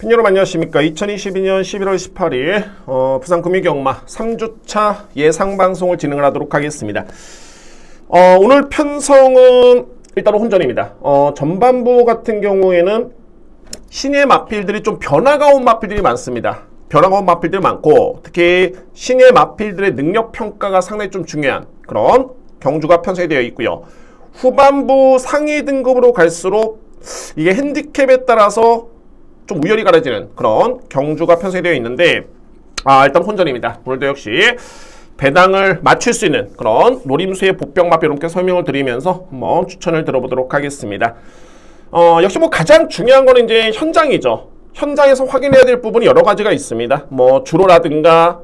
팬 여러분 안녕하십니까. 2022년 11월 18일 부산금융경마 3주차 예상방송을 진행을 하도록 하겠습니다. 오늘 편성은 일단 혼전입니다. 전반부 같은 경우에는 신예 마필들이 좀 변화가 온 마필들이 많습니다. 변화가 온 마필들이 많고 특히 신예 마필들의 능력평가가 상당히 좀 중요한 그런 경주가 편성이 되어 있고요. 후반부 상위 등급으로 갈수록 이게 핸디캡에 따라서 좀 우열이 가려지는 그런 경주가 편성이 되어 있는데 일단 혼전입니다. 오늘도 역시 배당을 맞출 수 있는 그런 노림수의 복병마표 이렇게 설명을 드리면서 한번 추천을 들어보도록 하겠습니다. 역시 뭐 가장 중요한 거는 이제 현장이죠. 현장에서 확인해야 될 부분이 여러 가지가 있습니다. 뭐 주로라든가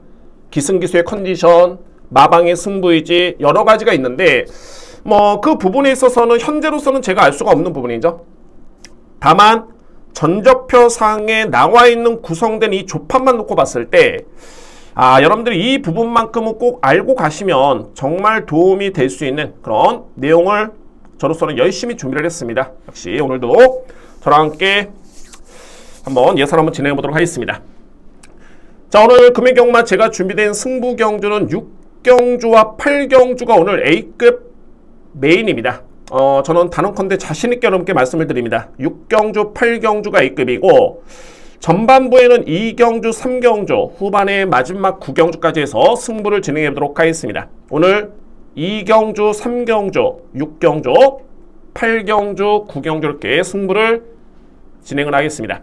기승기수의 컨디션, 마방의 승부의지 여러 가지가 있는데 뭐 그 부분에 있어서는 현재로서는 제가 알 수가 없는 부분이죠. 다만 전적표상에 나와 있는 구성된 이 조판만 놓고 봤을 때 여러분들이 이 부분만큼은 꼭 알고 가시면 정말 도움이 될 수 있는 그런 내용을 저로서는 열심히 준비를 했습니다. 역시 오늘도 저랑 함께 한번 예상 한번 진행해 보도록 하겠습니다. 자, 오늘 금액경마 제가 준비된 승부경주는 6경주와 8경주가 오늘 A급 메인입니다. 저는 단언컨대 자신있게 여러분께 말씀을 드립니다. 6경주, 8경주가 A급이고 전반부에는 2경주, 3경주, 후반에 마지막 9경주까지 해서 승부를 진행해 보도록 하겠습니다. 오늘 2경주, 3경주, 6경주, 8경주, 9경주 이렇게 승부를 진행을 하겠습니다.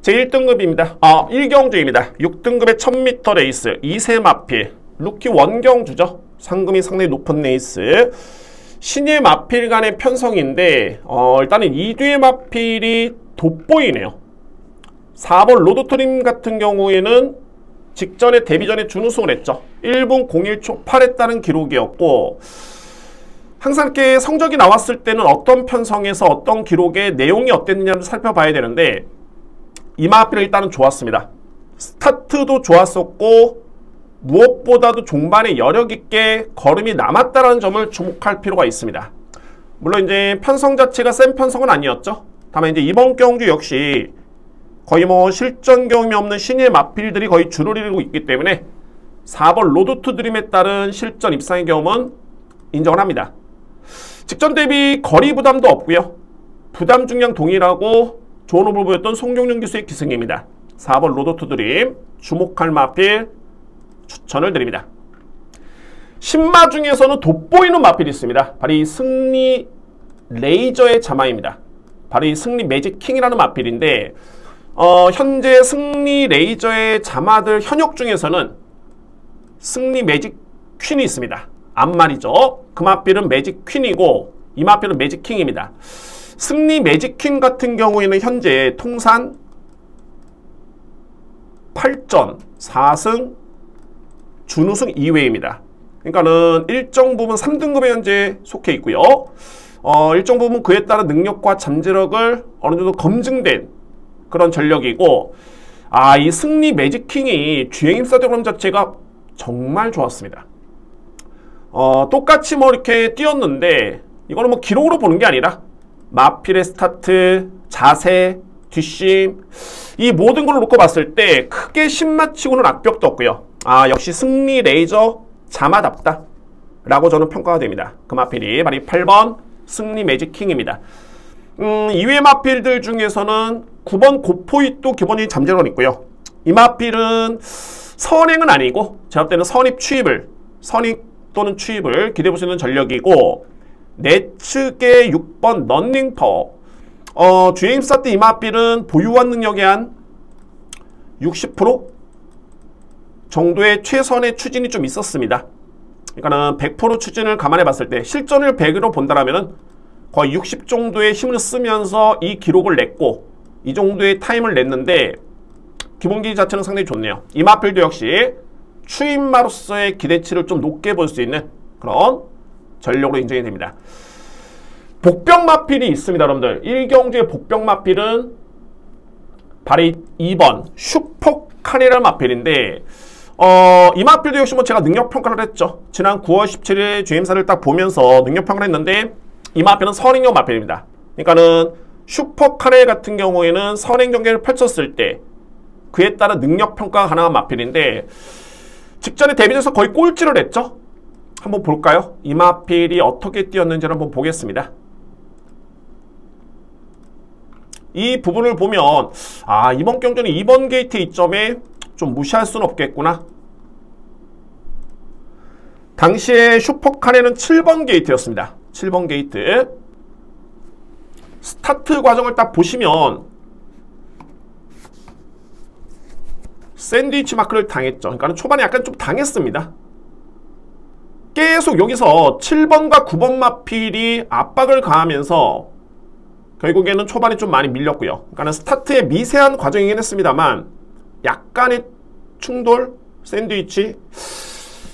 제1등급입니다. 1경주입니다. 6등급의 1000m 레이스 2세 마필 루키 원경주죠. 상금이 상당히 높은 레이스 신예 마필 간의 편성인데 일단은 2뒤의 마필이 돋보이네요. 4번 로드트림 같은 경우에는 직전에 데뷔전에 준우승을 했죠. 1분 01초 8했다는 기록이었고 항상 이렇게 성적이 나왔을 때는 어떤 편성에서 어떤 기록의 내용이 어땠느냐를 살펴봐야 되는데 이 마필은 일단은 좋았습니다. 스타트도 좋았었고 무엇보다도 종반에 여력있게 걸음이 남았다는 점을 주목할 필요가 있습니다. 물론 이제 편성 자체가 센 편성은 아니었죠. 다만 이제 이번 경주 역시 거의 뭐 실전 경험이 없는 신예 마필들이 거의 줄을 이루고 있기 때문에 4번 로드 투 드림에 따른 실전 입상의 경험은 인정을 합니다. 직전 대비 거리 부담도 없고요. 부담 중량 동일하고 좋은 호흡을 보였던 송경윤 기수의 기승입니다. 4번 로드 투 드림 주목할 마필 추천을 드립니다. 신마 중에서는 돋보이는 마필이 있습니다. 바로 이 승리 레이저의 자마입니다. 바로 이 승리 매직킹이라는 마필인데 현재 승리 레이저의 자마들 현역 중에서는 승리 매직퀸이 있습니다. 앞말이죠. 그 마필은 매직퀸이고 이 마필은 매직킹입니다. 승리 매직퀸 같은 경우에는 현재 통산 8전 4승 준우승 2회입니다. 그러니까는 일정 부분 3등급에 현재 속해 있고요. 일정 부분 그에 따른 능력과 잠재력을 어느 정도 검증된 그런 전력이고 이 승리 매직킹이 주행입사 경험 자체가 정말 좋았습니다. 똑같이 뭐 이렇게 뛰었는데 이거는 뭐 기록으로 보는 게 아니라 마필의 스타트, 자세, 뒷심 이 모든 걸 놓고 봤을 때 크게 신마치고는 악벽도 없고요. 역시 승리 레이저 자마답다 라고 저는 평가가 됩니다. 그 마필이 바로 8번 승리 매직킹입니다. 이외의 마필들 중에서는 9번 고포잇도 기본이 잠재력은 있고요. 이 마필은 선행은 아니고 제가 볼 때는 선입 또는 추입을 기대해 볼 수 있는 전력이고 내측의 6번 런닝퍼 주행입사 때 이 마필은 보유한 능력의 한 60% 정도의 최선의 추진이 좀 있었습니다. 그러니까는 100% 추진을 감안해 봤을 때 실전을 100으로 본다라면은 거의 60 정도의 힘을 쓰면서 이 기록을 냈고 이 정도의 타임을 냈는데 기본기 자체는 상당히 좋네요. 이 마필도 역시 추임마로서의 기대치를 좀 높게 볼 수 있는 그런 전력으로 인정이 됩니다. 복병 마필이 있습니다. 여러분들 1경주의 복병 마필은 바로 2번 슈퍼카리라는 마필인데 이 마필도 역시 뭐 제가 능력평가를 했죠. 지난 9월 17일 주행사를 딱 보면서 능력평가를 했는데 이 마필은 선행형 마필입니다. 그러니까는 슈퍼카레 같은 경우에는 선행 경기를 펼쳤을 때 그에 따른 능력 평가가 가능한 마필인데 직전에 데뷔전에서 거의 꼴찌를 했죠. 한번 볼까요? 이 마필이 어떻게 뛰었는지를 한번 보겠습니다. 이 부분을 보면 이번 경기는 2번 게이트 이점에 좀 무시할 수는 없겠구나. 당시에 슈퍼카레는 7번 게이트였습니다. 7번 게이트. 스타트 과정을 딱 보시면 샌드위치 마크를 당했죠. 그러니까 초반에 약간 좀 당했습니다. 계속 여기서 7번과 9번 마필이 압박을 가하면서 결국에는 초반에 좀 많이 밀렸고요. 그러니까 스타트의 미세한 과정이긴 했습니다만 약간의 충돌, 샌드위치.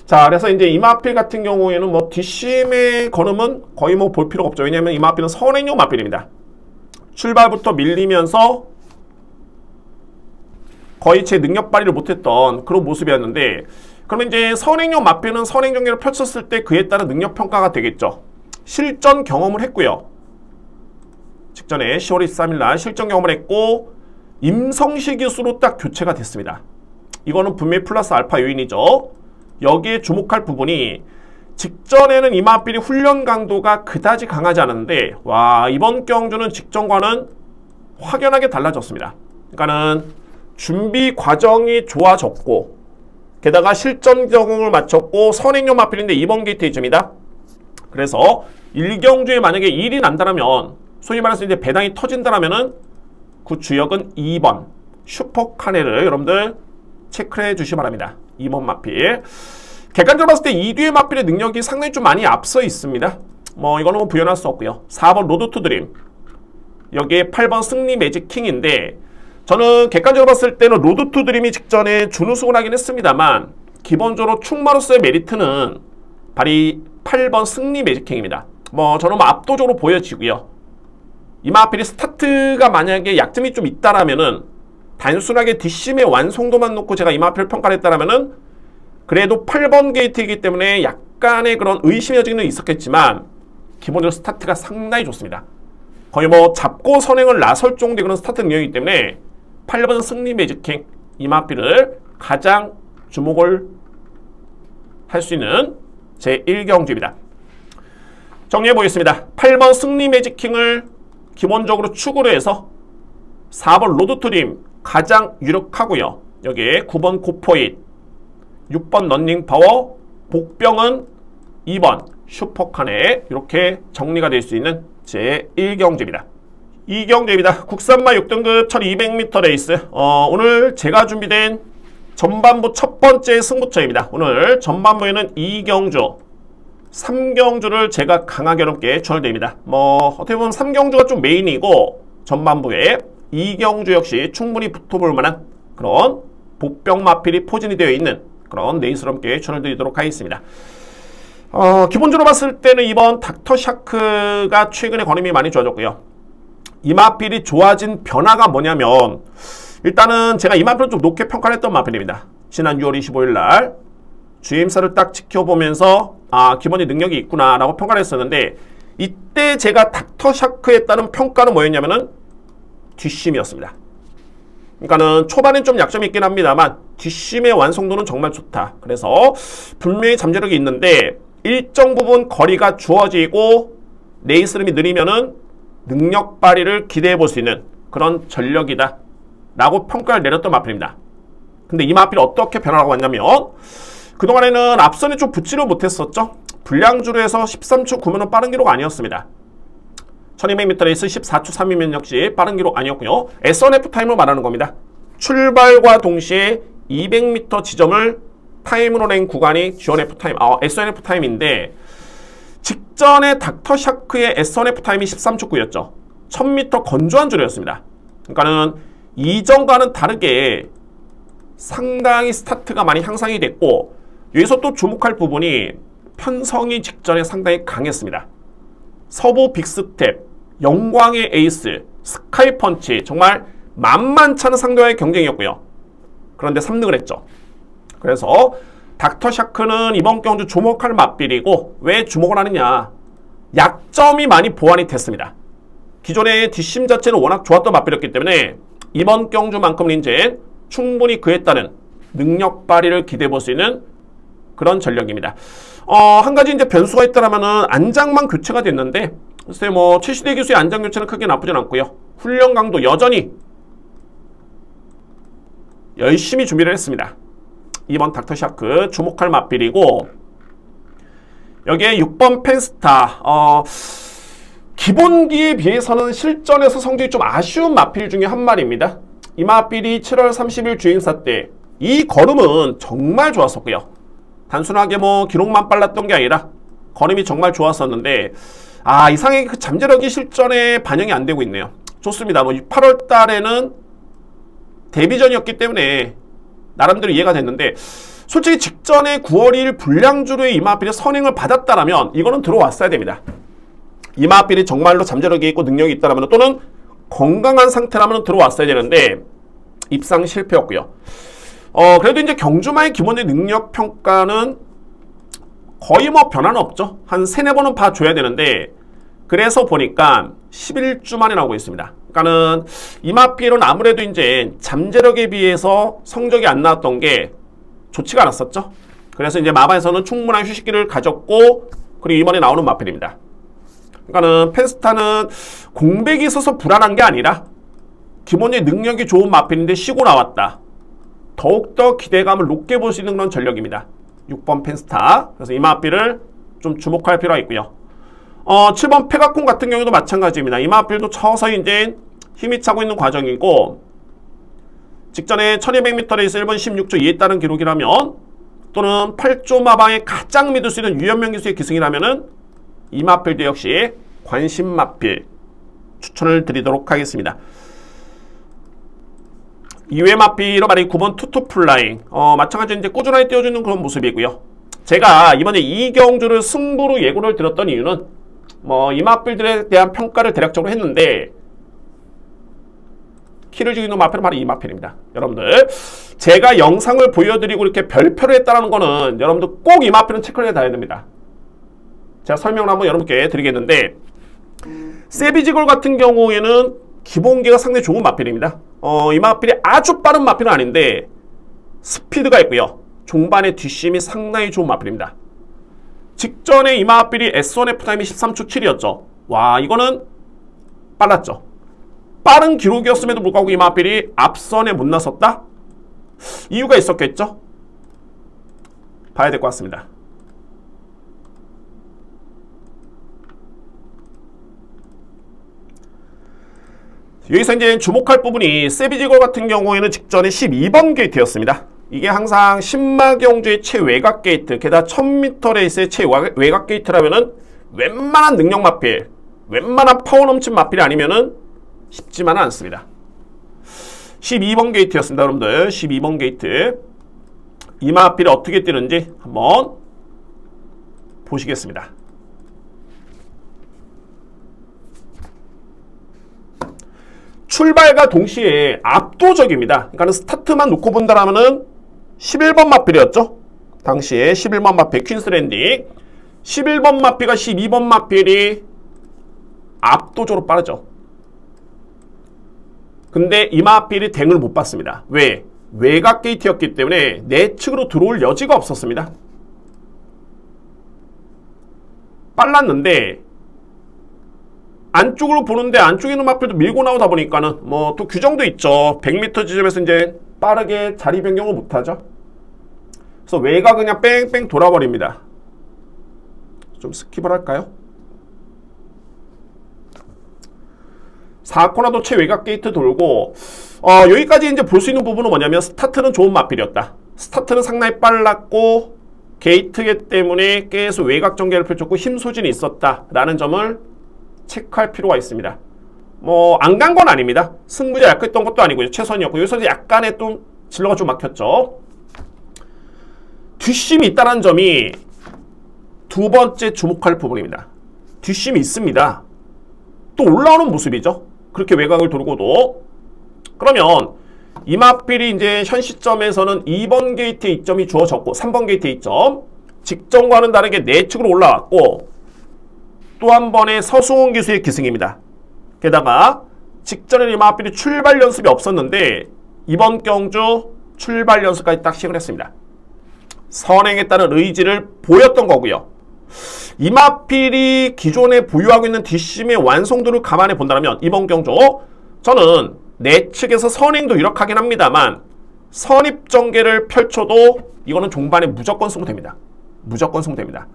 자, 그래서 이제 이 마필 같은 경우에는 뭐 뒷심의 걸음은 거의 뭐 볼 필요가 없죠. 왜냐하면 이 마필은 선행용 마필입니다. 출발부터 밀리면서 거의 제 능력 발휘를 못했던 그런 모습이었는데, 그러면 이제 선행용 마필은 선행 경기를 펼쳤을 때 그에 따른 능력 평가가 되겠죠. 실전 경험을 했고요. 직전에 10월 23일 날 실전 경험을 했고 임성시 기수로 딱 교체가 됐습니다. 이거는 분명히 플러스 알파 요인이죠. 여기에 주목할 부분이 직전에는 이 마필이 훈련 강도가 그다지 강하지 않았는데 와, 이번 경주는 직전과는 확연하게 달라졌습니다. 그러니까는 준비 과정이 좋아졌고 게다가 실전 적응을 마쳤고 선행용 마필인데 2번 게이트 이점이다. 그래서 1경주에 만약에 1이 난다면 소위 말해서 이제 배당이 터진다면은 그 주역은 2번 슈퍼카레를 여러분들 체크를 해주시기 바랍니다. 2번 마필. 객관적으로 봤을 때 2뒤의 마필의 능력이 상당히 좀 많이 앞서 있습니다. 뭐 이거는 뭐 부연할 수 없고요. 4번 로드 투 드림. 여기에 8번 승리 매직 킹인데 저는 객관적으로 봤을 때는 로드 투 드림이 직전에 준우승을 하긴 했습니다만 기본적으로 충마로서의 메리트는 발이 8번 승리 매직 킹입니다. 뭐 저는 뭐 압도적으로 보여지고요. 이 마필이 스타트가 만약에 약점이 좀 있다라면은 단순하게 뒷심의 완성도만 놓고 제가 이 마필을 평가를 했다라면은 그래도 8번 게이트이기 때문에 약간의 그런 의심의 여지는 있었겠지만 기본적으로 스타트가 상당히 좋습니다. 거의 뭐 잡고 선행을 나설 정도의 그런 스타트 능력이기 때문에 8번 승리 매직킹 이 마필을 가장 주목을 할 수 있는 제 1경주입니다. 정리해 보겠습니다. 8번 승리 매직킹을 기본적으로 축으로 해서 4번 로드 투림 가장 유력하고요. 여기에 9번 고포잇, 6번 런닝 파워, 복병은 2번 슈퍼카네 이렇게 정리가 될 수 있는 제 1경주입니다. 2경주입니다. 국산마 6등급 1200m 레이스. 오늘 제가 준비된 전반부 첫 번째 승부처입니다. 오늘 전반부에는 2경주, 3경주를 제가 강하게 어렵게 전해드립니다. 뭐 어떻게 보면 3경주가 좀 메인이고 전반부에 2경주 역시 충분히 붙어볼 만한 그런 복병 마필이 포진이 되어 있는 그런 레이스럽게 전해드리도록 하겠습니다. 기본적으로 봤을 때는 이번 닥터샤크가 최근에 걸음이 많이 좋아졌고요. 이 마필이 좋아진 변화가 뭐냐면 일단은 제가 이 마필을 좀 높게 평가를 했던 마필입니다. 지난 6월 25일 날 GM사를 딱 지켜보면서 기본의 능력이 있구나 라고 평가를 했었는데 이때 제가 닥터샤크에 따른 평가는 뭐였냐면은 뒷심이었습니다. 그러니까는 초반엔 좀 약점이 있긴 합니다만 뒷심의 완성도는 정말 좋다. 그래서 분명히 잠재력이 있는데 일정 부분 거리가 주어지고 레이스 흐름이 느리면은 능력 발휘를 기대해 볼 수 있는 그런 전력이다 라고 평가를 내렸던 마필입니다. 근데 이 마필이 어떻게 변화라고 했냐면 그동안에는 앞선에 좀 붙지를 못했었죠. 불량주로 해서 13초 9면은 빠른 기록 아니었습니다. 1200m 레이스 14초 3이면 역시 빠른 기록 아니었고요. S1F 타임으로 말하는 겁니다. 출발과 동시에 200m 지점을 타임으로 낸 구간이 G1F 타임, S1F 타임인데 직전에 닥터샤크의 S1F 타임이 13초 9였죠. 1000m 건조한 주로였습니다. 그러니까는 이전과는 다르게 상당히 스타트가 많이 향상이 됐고 여기서 또 주목할 부분이 편성이 직전에 상당히 강했습니다. 서부 빅스텝, 영광의 에이스, 스카이펀치 정말 만만치 않은 상대와의 경쟁이었고요. 그런데 3등을 했죠. 그래서 닥터샤크는 이번 경주 주목할 맛빌이고 왜 주목을 하느냐. 약점이 많이 보완이 됐습니다. 기존의 뒷심 자체는 워낙 좋았던 맞비였기 때문에 이번 경주만큼은 이제 충분히 그에 따른 능력 발휘를 기대해 볼 수 있는 그런 전력입니다. 한 가지 이제 변수가 있다라면은 안장만 교체가 됐는데, 글쎄 뭐 최시대 기수의 안장 교체는 크게 나쁘진 않고요. 훈련 강도 여전히 열심히 준비를 했습니다. 이번 닥터샤크 주목할 맞빌이고, 여기에 6번 펜스타, 기본기에 비해서는 실전에서 성적이 좀 아쉬운 맞빌 중에 한 마리입니다. 이 맞빌이 7월 30일 주행사 때 이 걸음은 정말 좋았었고요. 단순하게 뭐 기록만 빨랐던 게 아니라 걸음이 정말 좋았었는데, 이상하게 그 잠재력이 실전에 반영이 안 되고 있네요. 좋습니다. 뭐 8월 달에는 데뷔전이었기 때문에 나름대로 이해가 됐는데, 솔직히 직전에 9월 2일 불량주로의 이마필이 선행을 받았다라면 이거는 들어왔어야 됩니다. 이마필이 정말로 잠재력이 있고 능력이 있다라면, 또는 건강한 상태라면 들어왔어야 되는데 입상 실패였고요. 그래도 이제 경주마의 기본의 능력 평가는 거의 뭐 변화는 없죠. 한 3-4번은 봐줘야 되는데, 그래서 보니까 11주 만에 나오고 있습니다. 그러니까는 이마필은 아무래도 이제 잠재력에 비해서 성적이 안 나왔던 게 좋지가 않았었죠. 그래서 이제 마바에서는 충분한 휴식기를 가졌고, 그리고 이번에 나오는 마필입니다. 그러니까는 펜스타는 공백이 있어서 불안한 게 아니라 기본적인 능력이 좋은 마필인데 쉬고 나왔다. 더욱더 기대감을 높게 볼 수 있는 그런 전력입니다. 6번 펜스타. 그래서 이 마필을 좀 주목할 필요가 있고요. 7번 페가콘 같은 경우도 마찬가지입니다. 이 마필도 서서히 이제 힘이 차고 있는 과정이고, 직전에 1200m 레이스 1번 16초 2에 따른 기록이라면, 또는 8조 마방에 가장 믿을 수 있는 유연명 기수의 기승이라면은 이 마필도 역시 관심 마필 추천을 드리도록 하겠습니다. 이외 마필로 말이 9번 투투플라잉, 마찬가지로 이제 꾸준하게 띄워주는 그런 모습이고요. 제가 이번에 이 경주를 승부로 예고를 드렸던 이유는 뭐 이 마필들에 대한 평가를 대략적으로 했는데, 키를 죽이는 마필은 바로 이 마필입니다. 여러분들, 제가 영상을 보여드리고 이렇게 별표를 했다는 거는 여러분들 꼭 이 마필은 체크를 해놔야 됩니다. 제가 설명을 한번 여러분께 드리겠는데, 세비지골 같은 경우에는 기본기가 상당히 좋은 마필입니다. 이 마필이 아주 빠른 마필은 아닌데 스피드가 있고요. 종반의 뒷심이 상당히 좋은 마필입니다. 직전에 이 마필이 S1F 타임이 13초 7이었죠. 와, 이거는 빨랐죠. 빠른 기록이었음에도 불구하고 이 마필이 앞선에 못 나섰다? 이유가 있었겠죠? 봐야 될 것 같습니다. 여기서 이제 주목할 부분이 세비지걸 같은 경우에는 직전에 12번 게이트였습니다. 이게 항상 신마경주의 최외곽 게이트, 게다가 1000m 레이스의 최외곽 게이트라면은 웬만한 능력 마필, 웬만한 파워 넘친 마필이 아니면은 쉽지만은 않습니다. 12번 게이트였습니다, 여러분들. 12번 게이트. 이 마필이 어떻게 뛰는지 한번 보시겠습니다. 출발과 동시에 압도적입니다. 그러니까 스타트만 놓고 본다라면은 11번 마필이었죠. 당시에 11번 마필 퀸스랜딩. 11번 마필과 12번 마필이 압도적으로 빠르죠. 근데 이 마필이 댕을 못 받습니다. 왜? 외곽 게이트였기 때문에 내측으로 들어올 여지가 없었습니다. 빨랐는데 안쪽으로 보는데 안쪽에 있는 마필도 밀고 나오다 보니까는 뭐 또 규정도 있죠. 100m 지점에서 이제 빠르게 자리 변경을 못하죠. 그래서 외곽 그냥 뺑뺑 돌아버립니다. 좀 스킵을 할까요? 4코너도 최외곽 게이트 돌고, 여기까지 이제 볼 수 있는 부분은 뭐냐면, 스타트는 좋은 마필이었다. 스타트는 상당히 빨랐고 게이트기 때문에 계속 외곽 전개를 펼쳤고 힘 소진이 있었다라는 점을 체크할 필요가 있습니다. 뭐 안 간 건 아닙니다. 승부자 약했던 것도 아니고요. 최선이었고, 여기서 약간의 또 진로가 좀 막혔죠. 뒷심이 있다는 점이 두 번째 주목할 부분입니다. 뒷심이 있습니다. 또 올라오는 모습이죠. 그렇게 외곽을 돌고도. 그러면 이 마필이 이제 현 시점에서는 2번 게이트의 이점이 주어졌고 3번 게이트의 이점, 직전과는 다르게 내측으로 올라왔고, 또 한 번의 서승훈 기수의 기승입니다. 게다가 직전에 이마필이 출발 연습이 없었는데 이번 경주 출발 연습까지 딱 시작을 했습니다. 선행했다는 의지를 보였던 거고요. 이마필이 기존에 보유하고 있는 뒷심의 완성도를 감안해 본다면 이번 경주 저는 내 측에서 선행도 유력하긴 합니다만 선입전개를 펼쳐도 이거는 종반에 무조건 승부됩니다. 무조건 승부됩니다.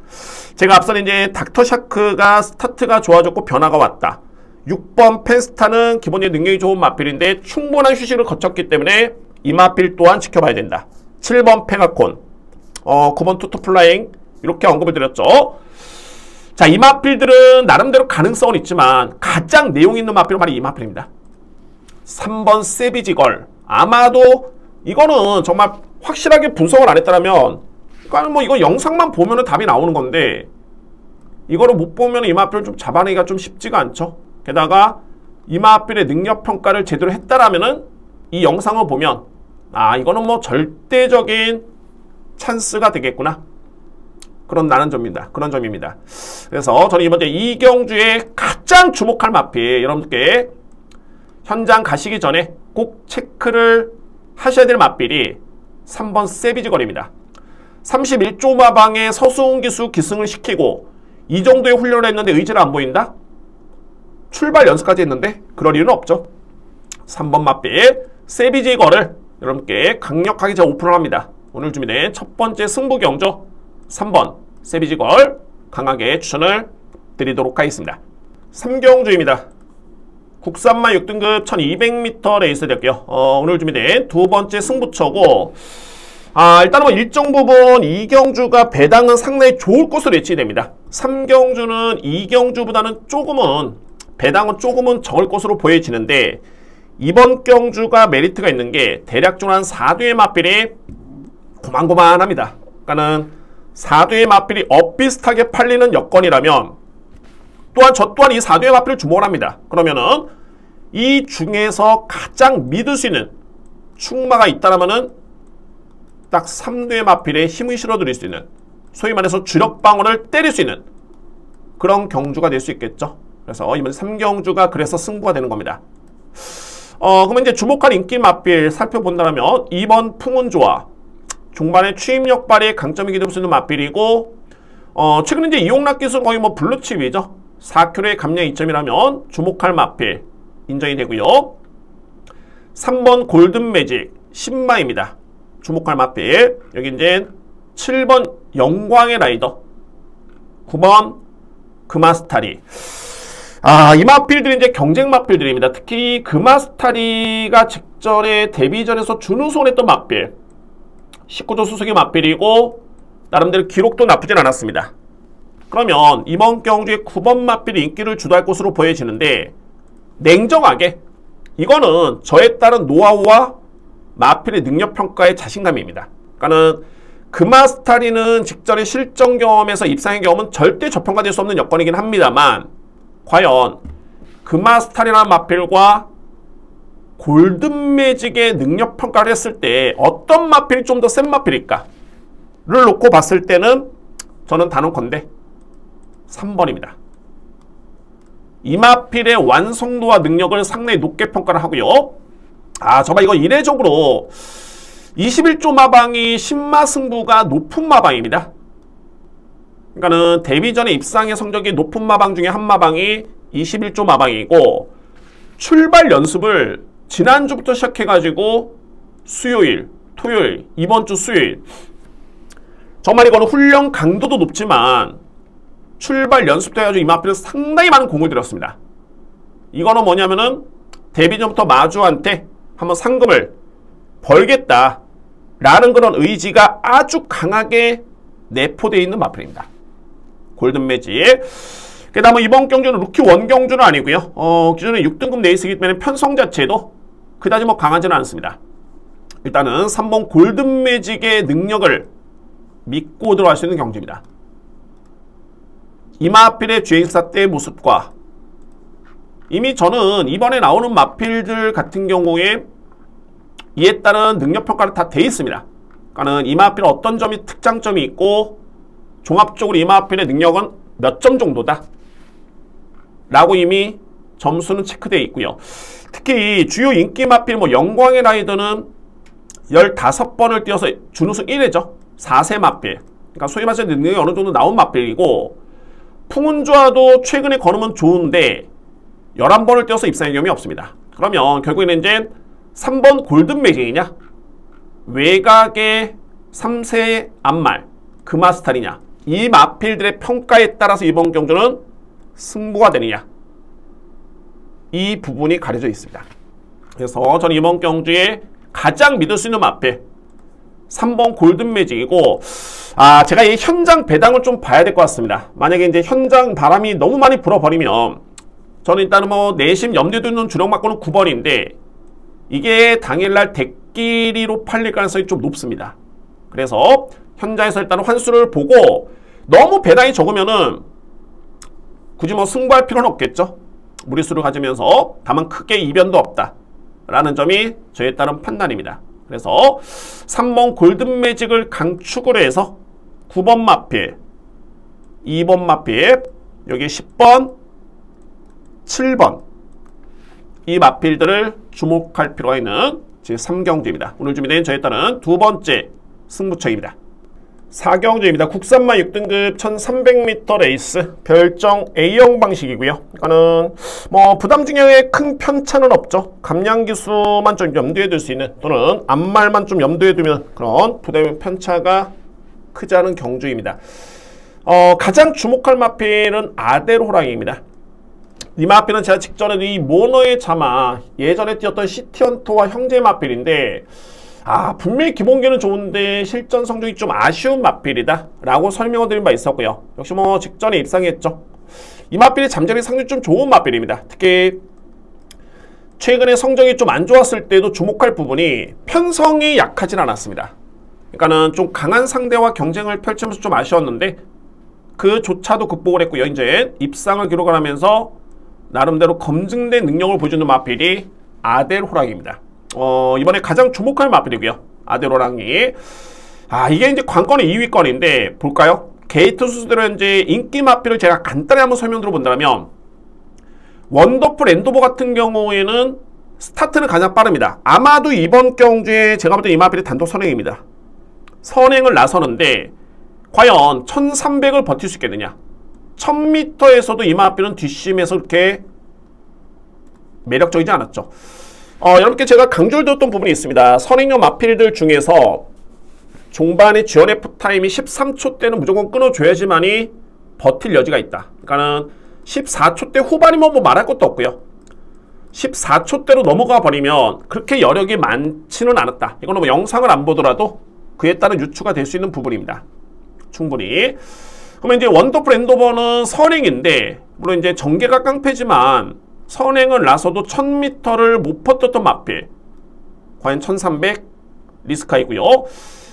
제가 앞서 이제 닥터샤크가 스타트가 좋아졌고 변화가 왔다. 6번 펜스타는 기본적인 능력이 좋은 마필인데 충분한 휴식을 거쳤기 때문에 이 마필 또한 지켜봐야 된다. 7번 페가콘, 9번 투투플라잉 이렇게 언급을 드렸죠. 자, 이 마필들은 나름대로 가능성은 있지만 가장 내용 있는 마필은 바로 이 마필입니다. 3번 세비지걸. 아마도 이거는 정말 확실하게 분석을 안 했다면 그러니까 뭐 이거 영상만 보면은 답이 나오는 건데 이거를 못 보면 이 마필을 좀 잡아내기가 좀 쉽지가 않죠. 게다가 이 마필의 능력 평가를 제대로 했다라면은 이 영상을 보면 아, 이거는 뭐 절대적인 찬스가 되겠구나. 그런 점입니다. 그래서 저는 이번 이 경주에 가장 주목할 마필 여러분들께 현장 가시기 전에 꼭 체크를 하셔야 될 마필이 3번 세비지걸입니다. 31조 마방에 서수훈 기수 기승을 시키고 이 정도의 훈련을 했는데 의지를 안 보인다? 출발 연습까지 했는데 그럴 이유는 없죠. 3번 마필 세비지걸을 여러분께 강력하게 제가 오픈을 합니다. 오늘 준비된 첫 번째 승부 경주 3번 세비지걸 강하게 추천을 드리도록 하겠습니다. 3경주입니다. 국산마 6등급 1200m 레이스 됐고요. 오늘 준비된 두 번째 승부처고 일단은 뭐 일정 부분 이경주가 배당은 상당히 좋을 것으로 예측됩니다. 3경주는 이경주보다는 배당은 조금은 적을 것으로 보여지는데 이번 경주가 메리트가 있는 게 대략적으로 한 4두의 마필이 고만고만합니다. 그러니까는 4두의 마필이 엇비슷하게 팔리는 여건이라면 또한 저 또한 이 4두의 마필을 주목을 합니다. 그러면은 이 중에서 가장 믿을 수 있는 충마가 있다라면은 딱 3두의 마필에 힘을 실어드릴 수 있는 소위 말해서 주력방어를 때릴 수 있는 그런 경주가 될 수 있겠죠. 그래서 이번 3경주가 그래서 승부가 되는 겁니다. 그러면 이제 주목할 인기 마필 살펴본다면 2번 풍운조화 종반의 추임력 발휘의 강점이 기대볼 수 있는 마필이고 최근 이제 이용락 기술 거의 뭐 블루칩이죠. 4킬로의 감량 2점이라면 주목할 마필 인정이 되고요. 3번 골든매직 신마입니다. 주목할 마필. 여기 이제 7번 영광의 라이더 9번 금아스타리. 이 마필들이 이제 경쟁 마필들입니다. 특히 금아스타리가 직전에 데뷔전에서 준우승을 했던 마필 19조 수석의 마필이고 나름대로 기록도 나쁘진 않았습니다. 그러면 이번 경주에 9번 마필이 인기를 주도할 것으로 보여지는데 냉정하게 이거는 저에 따른 노하우와 마필의 능력평가의 자신감입니다. 그러니까는 금아스타리는 직전의 실전 경험에서 입상의 경험은 절대 저평가될 수 없는 여건이긴 합니다만 과연 금아스타리라는 마필과 골든매직의 능력평가를 했을 때 어떤 마필이 좀 더 센 마필일까? 를 놓고 봤을 때는 저는 단언컨대 3번입니다. 이 마필의 완성도와 능력을 상당히 높게 평가를 하고요. 정말 이거 이례적으로 21조 마방이 신마 승부가 높은 마방입니다. 그러니까는 데뷔 전에 입상의 성적이 높은 마방 중에 한 마방이 21조 마방이고 출발 연습을 지난주부터 시작해가지고 수요일, 토요일, 이번 주 수요일 정말 이거는 훈련 강도도 높지만 출발 연습도 해가지고 이 마필은 상당히 많은 공을 들였습니다. 이거는 뭐냐면은 데뷔 전부터 마주한테 한번 상금을 벌겠다라는 그런 의지가 아주 강하게 내포되어 있는 마필입니다. 골든매직. 게다가 이번 경주는 루키 원경주는 아니고요. 기존에 6등급 레이스이기 때문에 편성 자체도 그다지 뭐 강하지는 않습니다. 일단은 3번 골든매직의 능력을 믿고 들어갈 수 있는 경주입니다. 이 마필의 주행사 때의 모습과 이미 저는 이번에 나오는 마필들 같은 경우에 이에 따른 능력평가를 다 돼 있습니다. 그러니까는 이 마필은 어떤 점이 특장점이 있고 종합적으로 이 마필의 능력은 몇 점 정도다 라고 이미 점수는 체크되어 있고요. 특히 주요 인기 마필 뭐 영광의 라이더는 15번을 뛰어서 준우승 1회죠. 4세 마필. 그러니까 소위 말해서 능력이 어느 정도 나온 마필이고, 풍운좌도 최근에 걸으면 좋은데 11번을 뛰어서 입상의 경험이 없습니다. 그러면 결국에는 이제 3번 골든 매직이냐, 외곽의 3세 암말, 금화스탈이냐, 이 마필들의 평가에 따라서 이번 경주는 승부가 되느냐, 이 부분이 가려져 있습니다. 그래서 저는 이번 경주에 가장 믿을 수 있는 마필 3번 골든 매직이고, 제가 이 현장 배당을 좀 봐야 될 것 같습니다. 만약에 이제 현장 바람이 너무 많이 불어버리면 저는 일단은 뭐 내심 염두에 두는 주력 막고는 9번인데 이게 당일날 대끼리로 팔릴 가능성이 좀 높습니다. 그래서 현장에서 일단 환수를 보고, 너무 배당이 적으면은 굳이 뭐 승부할 필요는 없겠죠. 무리수를 가지면서 다만 크게 이변도 없다 라는 점이 저에 따른 판단입니다. 그래서 3번 골든 매직을 강축으로 해서 9번 마필, 2번 마필, 여기 10번, 7번 이 마필들을 주목할 필요가 있는 제3경주입니다. 오늘 준비된 저에 따른 두 번째 승부처입니다. 4경주입니다. 국산마 6등급 1300m 레이스 별정 A형 방식이고요. 이거는 뭐 부담 중량에 큰 편차는 없죠. 감량기수만 좀 염두에 둘 수 있는, 또는 앞말만 좀 염두에 두면 그런 부담 편차가 크지 않은 경주입니다. 가장 주목할 마필은 아델 호랑이입니다. 이 마필은 제가 직전에 이 모너의 자마, 예전에 뛰었던 시티헌터와 형제 마필인데, 분명히 기본기는 좋은데 실전 성적이 좀 아쉬운 마필이다 라고 설명을 드린 바 있었고요. 역시 뭐 직전에 입상했죠. 이 마필이 잠재력이 상당히 좀 좋은 마필입니다. 특히 최근에 성적이 좀 안 좋았을 때도 주목할 부분이 편성이 약하진 않았습니다. 그러니까는 좀 강한 상대와 경쟁을 펼치면서 좀 아쉬웠는데 그조차도 극복을 했고요. 이제 입상을 기록을 하면서 나름대로 검증된 능력을 보여주는 마필이 아델 호랑이입니다. 이번에 가장 주목할 마필이고요. 아델 호랑이. 이게 이제 관건의 2위권인데 볼까요? 게이트 수수대로 이제 인기 마필을 제가 간단히 한번 설명드려 본다면, 원더풀 엔도버 같은 경우에는 스타트는 가장 빠릅니다. 아마도 이번 경주에 제가 볼 때 이 마필이 단독 선행입니다. 선행을 나서는데 과연 1300을 버틸 수 있겠느냐. 1000m에서도 이 마필은 뒷심에서 그렇게 매력적이지 않았죠. 여러분께 제가 강조를 드렸던 부분이 있습니다. 선행형 마필들 중에서 종반의 GNF 타임이 13초대는 무조건 끊어줘야지만이 버틸 여지가 있다. 그러니까는 14초대 후반이면 뭐 말할 것도 없고요. 14초대로 넘어가 버리면 그렇게 여력이 많지는 않았다. 이거는 뭐 영상을 안 보더라도 그에 따른 유추가 될 수 있는 부분입니다. 충분히. 그러면 이제 원더풀 엔도버는 선행인데, 물론 이제 전개가 깡패지만 선행을 나서도 1000m를 못 버텼던 마필. 과연 1300 리스카이고요.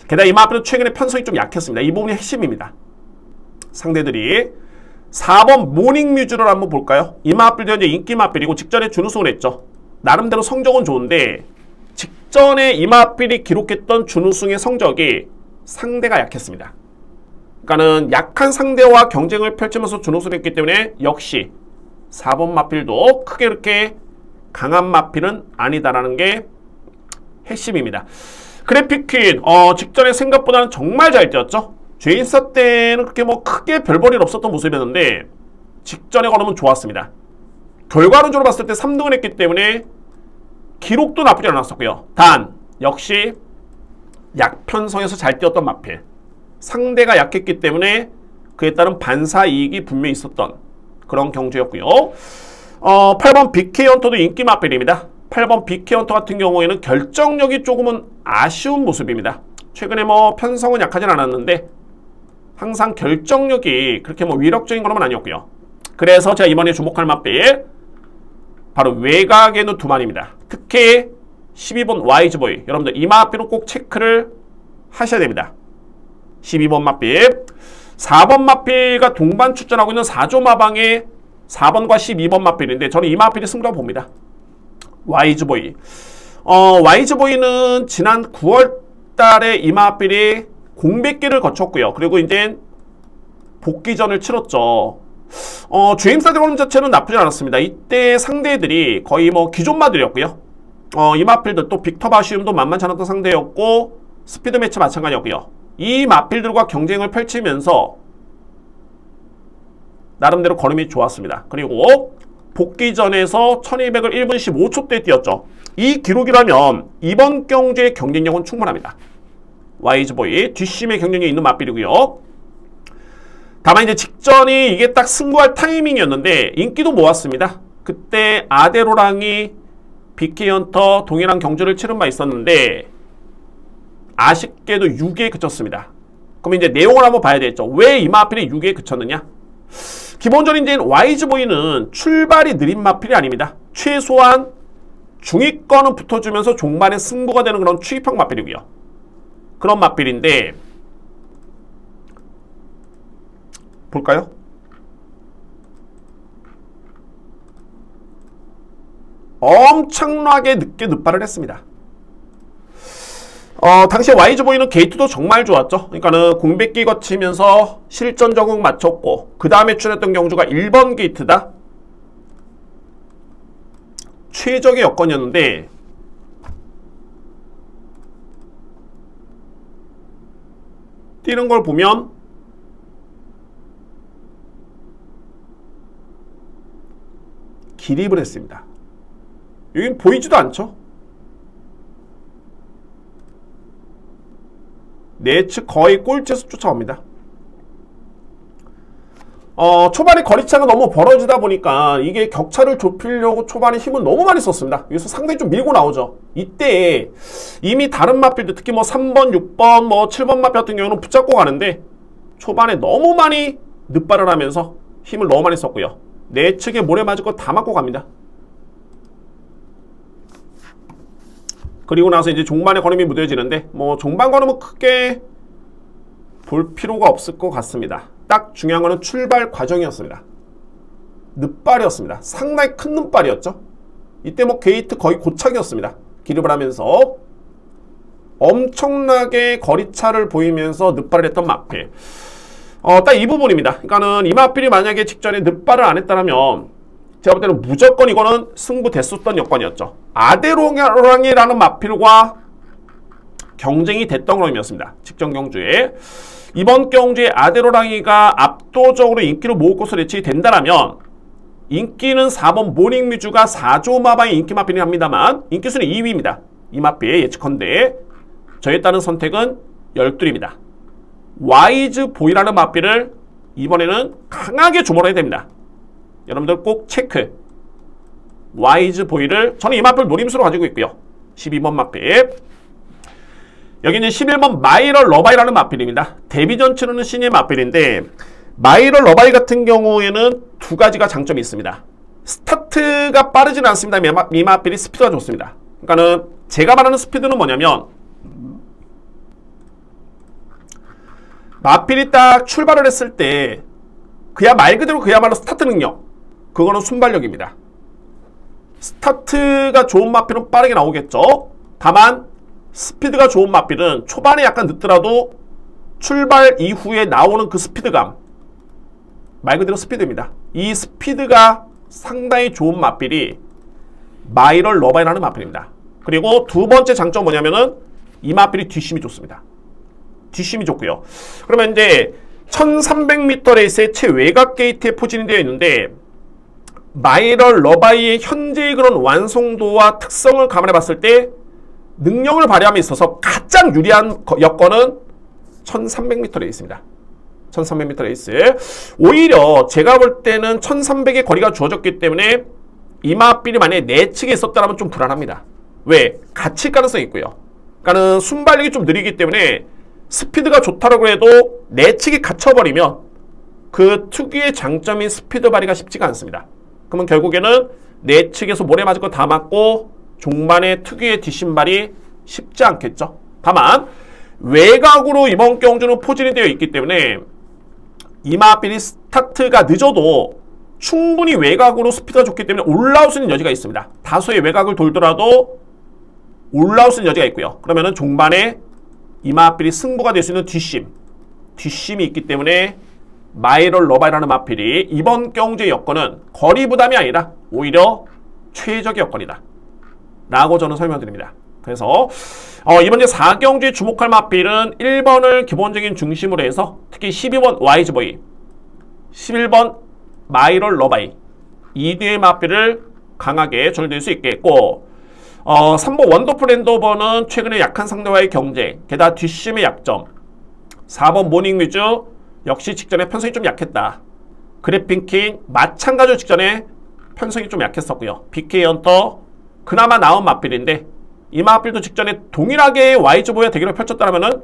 게다가 이 마필은 최근에 편성이 좀 약했습니다. 이 부분이 핵심입니다. 상대들이 4번 모닝뮤즈를 한번 볼까요? 이 마필도 이제 인기 마필이고 직전에 준우승을 했죠. 나름대로 성적은 좋은데 직전에 이 마필이 기록했던 준우승의 성적이 상대가 약했습니다. 그러니까는 약한 상대와 경쟁을 펼치면서 준우승을 했기 때문에 역시 4번 마필도 크게 그렇게 강한 마필은 아니다라는 게 핵심입니다. 그래픽퀸 직전에 생각보다는 정말 잘 뛰었죠. 죄인사 때는 그렇게 뭐 크게 별 볼일 없었던 모습이었는데 직전에 걸으면 좋았습니다. 결과론적으로 봤을 때 3등을 했기 때문에 기록도 나쁘지 않았었고요. 단 역시 약편성에서 잘 뛰었던 마필. 상대가 약했기 때문에 그에 따른 반사이익이 분명히 있었던 그런 경주였고요. 8번 BK헌터도 인기 마필입니다. 8번 BK헌터 같은 경우에는 결정력이 조금은 아쉬운 모습입니다. 최근에 뭐 편성은 약하진 않았는데 항상 결정력이 그렇게 뭐 위력적인 건 아니었고요. 그래서 제가 이번에 주목할 마필 바로 외곽에 있는 두 마리입니다. 특히 12번 와이즈보이. 여러분들 이 마필은 꼭 체크를 하셔야 됩니다. 12번 마필. 4번 마필과 동반 출전하고 있는 4조 마방의 4번과 12번 마필인데 저는 이 마필이 승부라고 봅니다. 와이즈보이. 와이즈보이는 지난 9월 달에 이 마필이 공백기를 거쳤고요. 그리고 이제 복귀전을 치렀죠. 주행사 들어오는 자체는 나쁘지 않았습니다. 이때 상대들이 거의 뭐 기존마들이었고요. 이 마필들 또 빅터 바시움도 만만치 않았던 상대였고 스피드 매치 마찬가지였고요. 이 마필들과 경쟁을 펼치면서 나름대로 걸음이 좋았습니다. 그리고 복귀전에서 1200을 1분 15초대 뛰었죠. 이 기록이라면 이번 경주의 경쟁력은 충분합니다. 와이즈보이 뒷심의 경쟁력이 있는 마필이고요. 다만 이제 직전이 이게 딱 승부할 타이밍이었는데 인기도 모았습니다. 그때 아데로랑이 BK헌터 동일한 경주를 치른 바 있었는데 아쉽게도 6위에 그쳤습니다. 그럼 이제 내용을 한번 봐야 되겠죠. 왜 이 마필이 6위에 그쳤느냐? 기본적인 이제 와이즈보이는 출발이 느린 마필이 아닙니다. 최소한 중위권은 붙어주면서 종반에 승부가 되는 그런 추입형 마필이고요. 그런 마필인데 볼까요? 엄청나게 늦게 늑발을 했습니다. 당시에 와이즈보이는 게이트도 정말 좋았죠. 그러니까는 공백기 거치면서 실전 적응 마쳤고 그 다음에 출했던 경주가 1번 게이트다. 최적의 여건이었는데 뛰는 걸 보면 기립을 했습니다. 여긴 보이지도 않죠. 내측 거의 꼴찌에서 쫓아옵니다. 초반에 거리차가 너무 벌어지다 보니까 이게 격차를 좁히려고 초반에 힘을 너무 많이 썼습니다. 여기서 상당히 좀 밀고 나오죠. 이때 이미 다른 마필들 특히 뭐 3번, 6번, 뭐 7번 마필 같은 경우는 붙잡고 가는데 초반에 너무 많이 늑발을 하면서 힘을 너무 많이 썼고요. 내측에 모래 맞을 거 다 맞고 갑니다. 그리고 나서 이제 종반의 걸음이 무뎌지는데 뭐 종반 걸음은 크게 볼 필요가 없을 것 같습니다. 딱 중요한 거는 출발 과정이었습니다. 늑발이었습니다. 상당히 큰 늑발이었죠. 이때 뭐 게이트 거의 고착이었습니다. 기립을 하면서 엄청나게 거리차를 보이면서 늑발을 했던 마필. 딱 이 부분입니다. 그러니까는 이 마필이 만약에 직전에 늑발을 안 했다면 제가 볼 때는 무조건 이거는 승부됐었던 여건이었죠. 아데로랑이라는 마필과 경쟁이 됐던 그림이었습니다. 직전 경주에. 이번 경주에 아데로랑이가 압도적으로 인기를 모을 것으로 예측이 된다면 인기는 4번 모닝뮤즈가 4조 마방의 인기 마필이 합니다만 인기순위 2위입니다. 이 마필 예측컨대 저에 따른 선택은 12입니다. 와이즈보이라는 마필을 이번에는 강하게 주목해야 됩니다. 여러분들 꼭 체크. 와이즈보이를 저는 이 마필 노림수로 가지고 있고요. 12번 마필. 여기는 11번 마이럴 러바이라는 마필입니다. 데뷔전 치르는 신예 마필인데 마이럴 러바이 같은 경우에는 두 가지가 장점이 있습니다. 스타트가 빠르지는 않습니다. 이 마필이 스피드가 좋습니다. 그러니까는 제가 말하는 스피드는 뭐냐면 마필이 딱 출발을 했을 때 말 그대로 그야말로 스타트 능력, 그거는 순발력입니다. 스타트가 좋은 마필은 빠르게 나오겠죠. 다만 스피드가 좋은 마필은 초반에 약간 늦더라도 출발 이후에 나오는 그 스피드감, 말 그대로 스피드입니다. 이 스피드가 상당히 좋은 마필이 마이럴 러바이라는 마필입니다. 그리고 두 번째 장점 뭐냐면은 이 마필이 뒷심이 좋습니다. 뒷심이 좋고요. 그러면 이제 1300m 레이스의 최외곽 게이트에 포진이 되어 있는데 마이럴 러바이의 현재의 그런 완성도와 특성을 감안해 봤을 때 능력을 발휘함에 있어서 가장 유리한 여건은 1300m 레이스입니다. 1300m 레이스. 오히려 제가 볼 때는 1300의 거리가 주어졌기 때문에 이 마필이 만약에 내측에 있었다면 좀 불안합니다. 왜? 갇힐 가능성이 있고요. 그러니까는 순발력이 좀 느리기 때문에 스피드가 좋다고 해도 내측이 갇혀버리면 그 특유의 장점인 스피드 발휘가 쉽지가 않습니다. 그러면 결국에는 내측에서 모래 맞을 거 다 맞고 종반의 특유의 뒷심발이 쉽지 않겠죠. 다만 외곽으로 이번 경주는 포진이 되어 있기 때문에 이 마필이 스타트가 늦어도 충분히 외곽으로 스피드가 좋기 때문에 올라올 수 있는 여지가 있습니다. 다소의 외곽을 돌더라도 올라올 수 있는 여지가 있고요. 그러면은 종반에 이 마필이 승부가 될 수 있는 뒷심이 있기 때문에 마이럴 러바이라는 마필이 이번 경주의 여건은 거리 부담이 아니라 오히려 최적의 여건이다 라고 저는 설명드립니다. 그래서 이번 제 4경주에 주목할 마필은 1번을 기본적인 중심으로 해서 특히 12번 와이즈보이, 11번 마이럴 러바이 이 뒤의 마필을 강하게 전해드릴 수 있겠고 3번 원더풀 랜도버는 최근에 약한 상대와의 경쟁, 게다가 뒷심의 약점, 4번 모닝뮤즈 역시 직전에 편성이 좀 약했다. 그래핀킹 마찬가지로 직전에 편성이 좀 약했었고요. BK 헌터 그나마 나은 마필인데 이 마필도 직전에 동일하게 와이즈보이와 대결을 펼쳤다면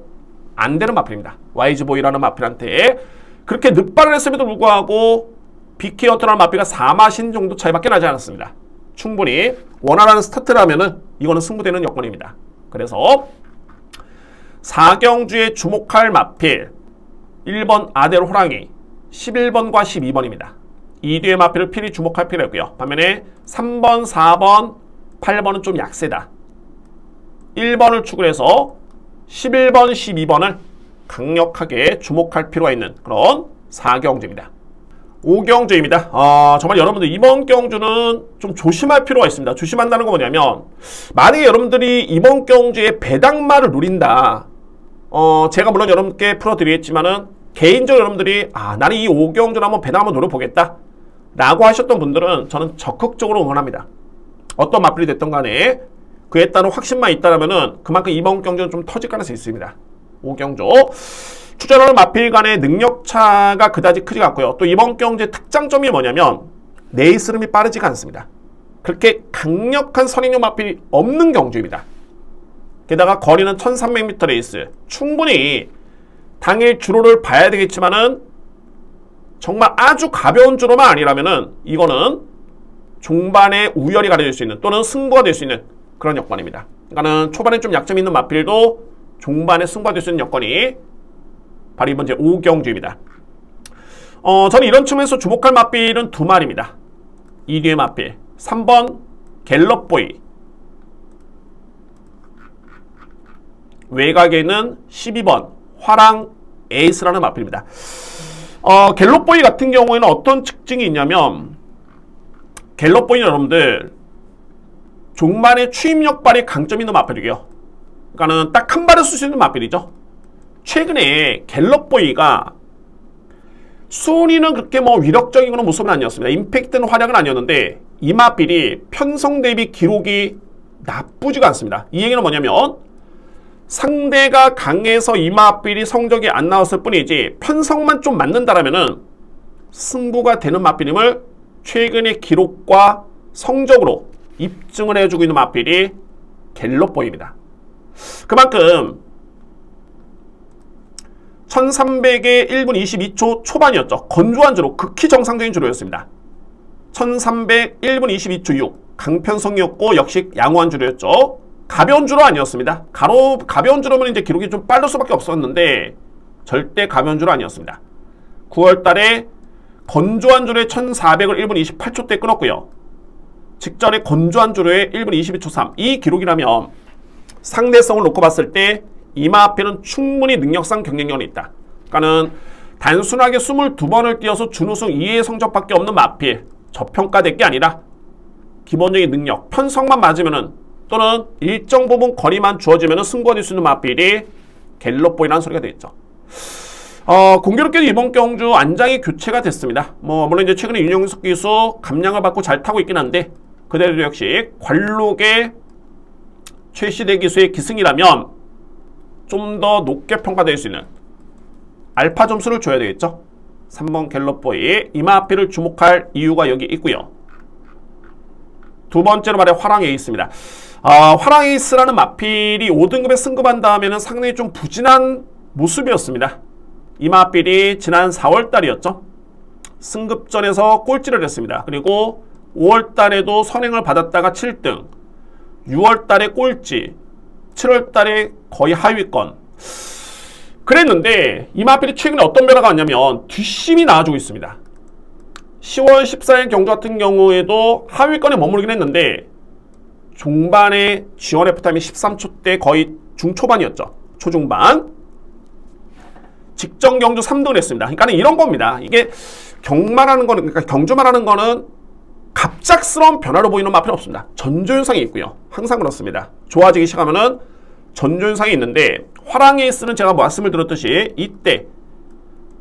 안 되는 마필입니다. 와이즈보이라는 마필한테 그렇게 늑발을 했음에도 불구하고 BK 헌터라는 마필가 4마신 정도 차이밖에 나지 않았습니다. 충분히 원활한 스타트라면은 이거는 승부되는 여건입니다. 그래서 4경주에 주목할 마필 1번 아델 호랑이, 11번과 12번입니다. 이 뒤의 마필을 필히 주목할 필요가 있고요. 반면에 3번, 4번, 8번은 좀 약세다. 1번을 축을 해서 11번, 12번을 강력하게 주목할 필요가 있는 그런 4경주입니다. 5경주입니다. 정말 여러분들 이번 경주는 좀 조심할 필요가 있습니다. 조심한다는 건 뭐냐면 만약에 여러분들이 이번 경주에 배당마를 노린다. 제가 물론 여러분께 풀어드리겠지만은 개인적으로 여러분들이 나는 이 5경주를 한번 배당 한번 노려보겠다 라고 하셨던 분들은 저는 적극적으로 응원합니다. 어떤 마필이 됐던 간에 그에 따른 확신만 있다라면은 그만큼 이번 경주는 좀 터질 가능성이 있습니다. 5경주 추천하는 마필 간의 능력차가 그다지 크지 않고요. 또 이번 경주의 특장점이 뭐냐면 내일 흐름이 빠르지가 않습니다. 그렇게 강력한 선행용 마필이 없는 경주입니다. 게다가 거리는 1300m 레이스, 충분히 당일 주로를 봐야 되겠지만은 정말 아주 가벼운 주로만 아니라면은 이거는 중반에 우열이 가려질 수 있는 또는 승부가 될 수 있는 그런 여건입니다. 그러니까는 초반에 좀 약점이 있는 마필도 중반에 승부가 될 수 있는 여건이 바로 이번 제 5경주입니다. 저는 이런 측면에서 주목할 마필은 두 마리입니다. 이 뒤의 마필 3번 갤럽보이, 외곽에는 12번 화랑 에이스라는 마필입니다. 갤럽보이 같은 경우에는 어떤 특징이 있냐면 갤럽보이는 여러분들 종반의 추임력 발이 강점이 있는 마필이고요. 그러니까는 딱 한 발을 쓸 수 있는 마필이죠. 최근에 갤럽보이가 순위는 그렇게 뭐 위력적인 그런 모습은 아니었습니다. 임팩트는 활약은 아니었는데 이 마필이 편성 대비 기록이 나쁘지가 않습니다. 이 얘기는 뭐냐면 상대가 강해서 이 마필이 성적이 안 나왔을 뿐이지 편성만 좀 맞는다라면은 승부가 되는 마필임을 최근의 기록과 성적으로 입증을 해주고 있는 마필이 갤럽보이입니다. 그만큼 1300에 1분 22초 초반이었죠. 건조한 주로, 극히 정상적인 주로였습니다. 1300 1분 22초 6 강편성이었고 역시 양호한 주로였죠. 가벼운 주로 아니었습니다. 가벼운 주로면 이제 기록이 좀 빠를 수밖에 없었는데 절대 가벼운 주로 아니었습니다. 9월달에 건조한 주로에 1400을 1분 28초대 끊었고요. 직전에 건조한 주로에 1분 22초 3 이 기록이라면 상대성을 놓고 봤을 때 이마필은 충분히 능력상 경쟁력이 있다. 그러니까는 단순하게 22번을 뛰어서 준우승 2의 성적밖에 없는 마필, 저평가될 게 아니라 기본적인 능력, 편성만 맞으면은 또는 일정 부분 거리만 주어지면은 승부가 될 수 있는 마필이 갤럽보이라는 소리가 되겠죠. 공교롭게도 이번 경주 안장이 교체가 됐습니다. 물론 이제 최근에 윤영석 기수 감량을 받고 잘 타고 있긴 한데 그대로 역시 관록의 최시대 기수의 기승이라면 좀 더 높게 평가될 수 있는 알파 점수를 줘야 되겠죠. 3번 갤럽보이 이마필을 주목할 이유가 여기 있고요. 두 번째로 말해 화랑 에이스입니다. 화랑 에이스라는 마필이 5등급에 승급한 다음에는 상당히 좀 부진한 모습이었습니다. 이 마필이 지난 4월달이었죠. 승급전에서 꼴찌를 했습니다. 그리고 5월달에도 선행을 받았다가 7등, 6월달에 꼴찌, 7월달에 거의 하위권 그랬는데 이 마필이 최근에 어떤 변화가 왔냐면 뒷심이 나아지고 있습니다. 10월 14일 경주 같은 경우에도 하위권에 머무르긴 했는데 종반에 G1 F타임이 13초대 거의 중초반이었죠. 초중반. 직전 경주 3등을 했습니다. 그러니까 이런 겁니다. 이게 경마라는 거는, 그러니까 경주마라는 거는 갑작스러운 변화로 보이는 마필은 없습니다. 전조현상이 있고요. 항상 그렇습니다. 좋아지기 시작하면은 전조현상이 있는데, 화랑에이스는 제가 말씀을 드렸듯이 이때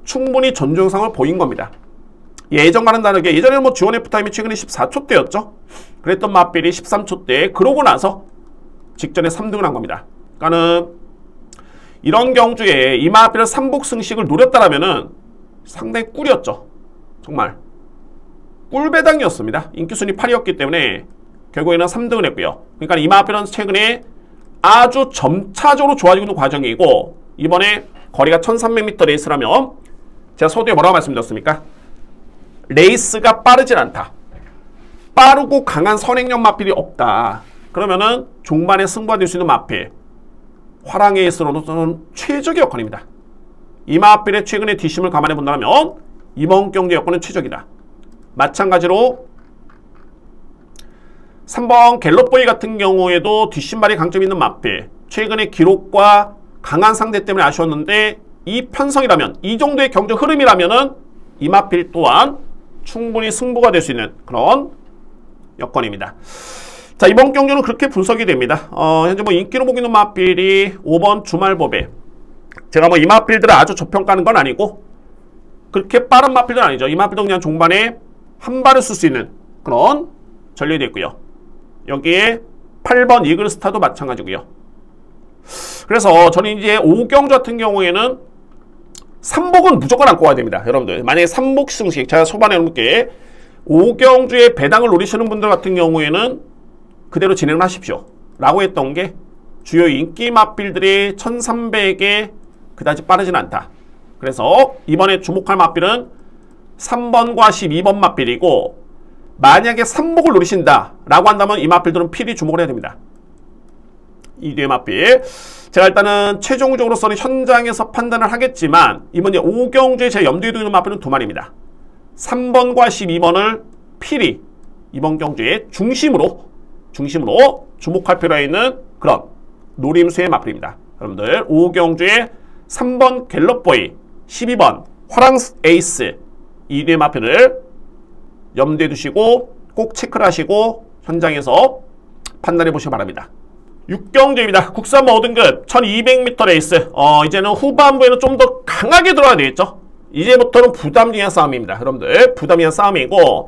충분히 전조현상을 보인 겁니다. 예전과는 다르게, 예전에는 뭐 지원 F타임이 최근에 14초대였죠. 그랬던 마필이 13초대, 그러고 나서 직전에 3등을 한 겁니다. 그러니까는 이런 경주에 이 마필은 삼복승식을 노렸다라면은 상당히 꿀이었죠. 정말 꿀배당이었습니다. 인기순위 8이었기 때문에 결국에는 3등을 했고요. 그러니까 이 마필은 최근에 아주 점차적으로 좋아지고 있는 과정이고, 이번에 거리가 1300m 레이스라면 제가 서두에 뭐라고 말씀드렸습니까? 레이스가 빠르진 않다. 빠르고 강한 선행력 마필이 없다. 그러면은 종반에 승부가 될 수 있는 마필, 화랑에이스로서는 최적의 여건입니다. 이 마필의 최근의 뒷심을 감안해 본다면 이번 경주 여건은 최적이다. 마찬가지로 3번 갤럽보이 같은 경우에도 뒷심발이 강점이 있는 마필, 최근의 기록과 강한 상대 때문에 아쉬웠는데 이 편성이라면, 이 정도의 경주 흐름이라면은 이 마필 또한 충분히 승부가 될 수 있는 그런 여건입니다. 자, 이번 경주는 그렇게 분석이 됩니다. 현재 뭐 인기로 보고 있는 마필이 5번 주말법에, 제가 뭐 이 마필들을 아주 저평가하는 건 아니고 그렇게 빠른 마필은 아니죠. 이 마필도 그냥 종반에 한 발을 쓸 수 있는 그런 전력이 됐고요. 여기에 8번 이글스타도 마찬가지고요. 그래서 저는 이제 5경주 같은 경우에는 3복은 무조건 안고 와야 됩니다. 여러분들 만약에 3복 승식, 제가 초반에 여러분께 5경주의 배당을 노리시는 분들 같은 경우에는 그대로 진행을 하십시오 라고 했던 게, 주요 인기 마필들이 1300에 그다지 빠르진 않다. 그래서 이번에 주목할 마필은 3번과 12번 마필이고, 만약에 3복을 노리신다 라고 한다면 이 마필들은 필히 주목을 해야 됩니다. 이 뒤에 마필, 제가 일단은 최종적으로서는 현장에서 판단을 하겠지만 이번 5경주에 제 염두에 두는 마필은 두 마리입니다. 3번과 12번을 필히 이번 경주에 중심으로 주목할 필요가 있는 그런 노림수의 마필입니다. 여러분들 5경주에 3번 갤럽보이, 12번 화랑에이스, 이 뒤의 마필을 염두에 두시고 꼭 체크를 하시고 현장에서 판단해 보시기 바랍니다. 6경주입니다. 국산 모든급 1200m 레이스. 이제는 후반부에는 좀 더 강하게 들어가야 되겠죠. 이제부터는 부담이한 싸움입니다. 여러분들 부담이한 싸움이고,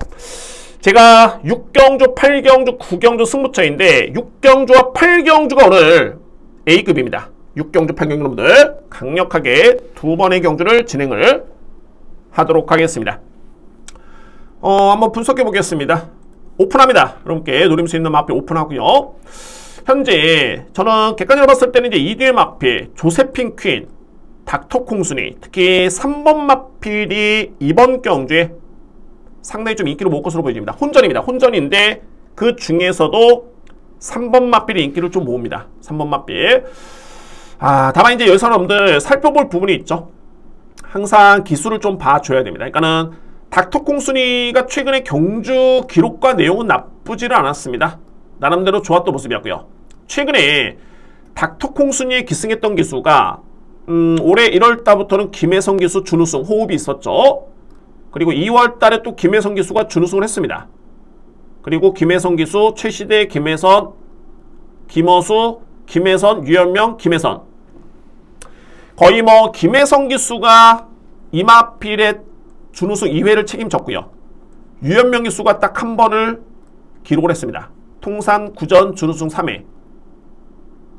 제가 6경주, 8경주, 9경주 승부처인데 6경주와 8경주가 오늘 A급입니다. 6경주, 8경주 여러분들 강력하게 두 번의 경주를 진행을 하도록 하겠습니다. 한번 분석해 보겠습니다. 오픈합니다. 여러분께 노릴 수 있는 마필 오픈하고요. 현재 저는 객관적으로 봤을 때는 이제 2뒤의 마필, 조세핀 퀸, 닥터 콩순이, 특히 3번 마필이 이번 경주에 상당히 좀 인기를 모을 것으로 보여집니다. 혼전입니다. 혼전인데 그 중에서도 3번 마필이 인기를 좀 모읍니다. 3번 마필. 다만 이제 여기서 여러분들 살펴볼 부분이 있죠. 항상 기술을 좀 봐줘야 됩니다. 그러니까는 닥터 콩순이가 최근에 경주 기록과 내용은 나쁘지는 않았습니다. 나름대로 좋았던 모습이었고요. 최근에 닥터 콩순이에 기승했던 기수가 올해 1월달부터는 김혜성 기수 준우승 호흡이 있었죠. 그리고 2월달에 또 김혜성 기수가 준우승을 했습니다. 그리고 김혜성 기수, 최시대, 김혜선, 김어수, 김혜선, 유현명, 김혜선, 거의 뭐 김혜성 기수가 이마필의 준우승 2회를 책임졌고요. 유현명 기수가 딱 한 번을 기록을 했습니다. 통산 9전 준우승 3회.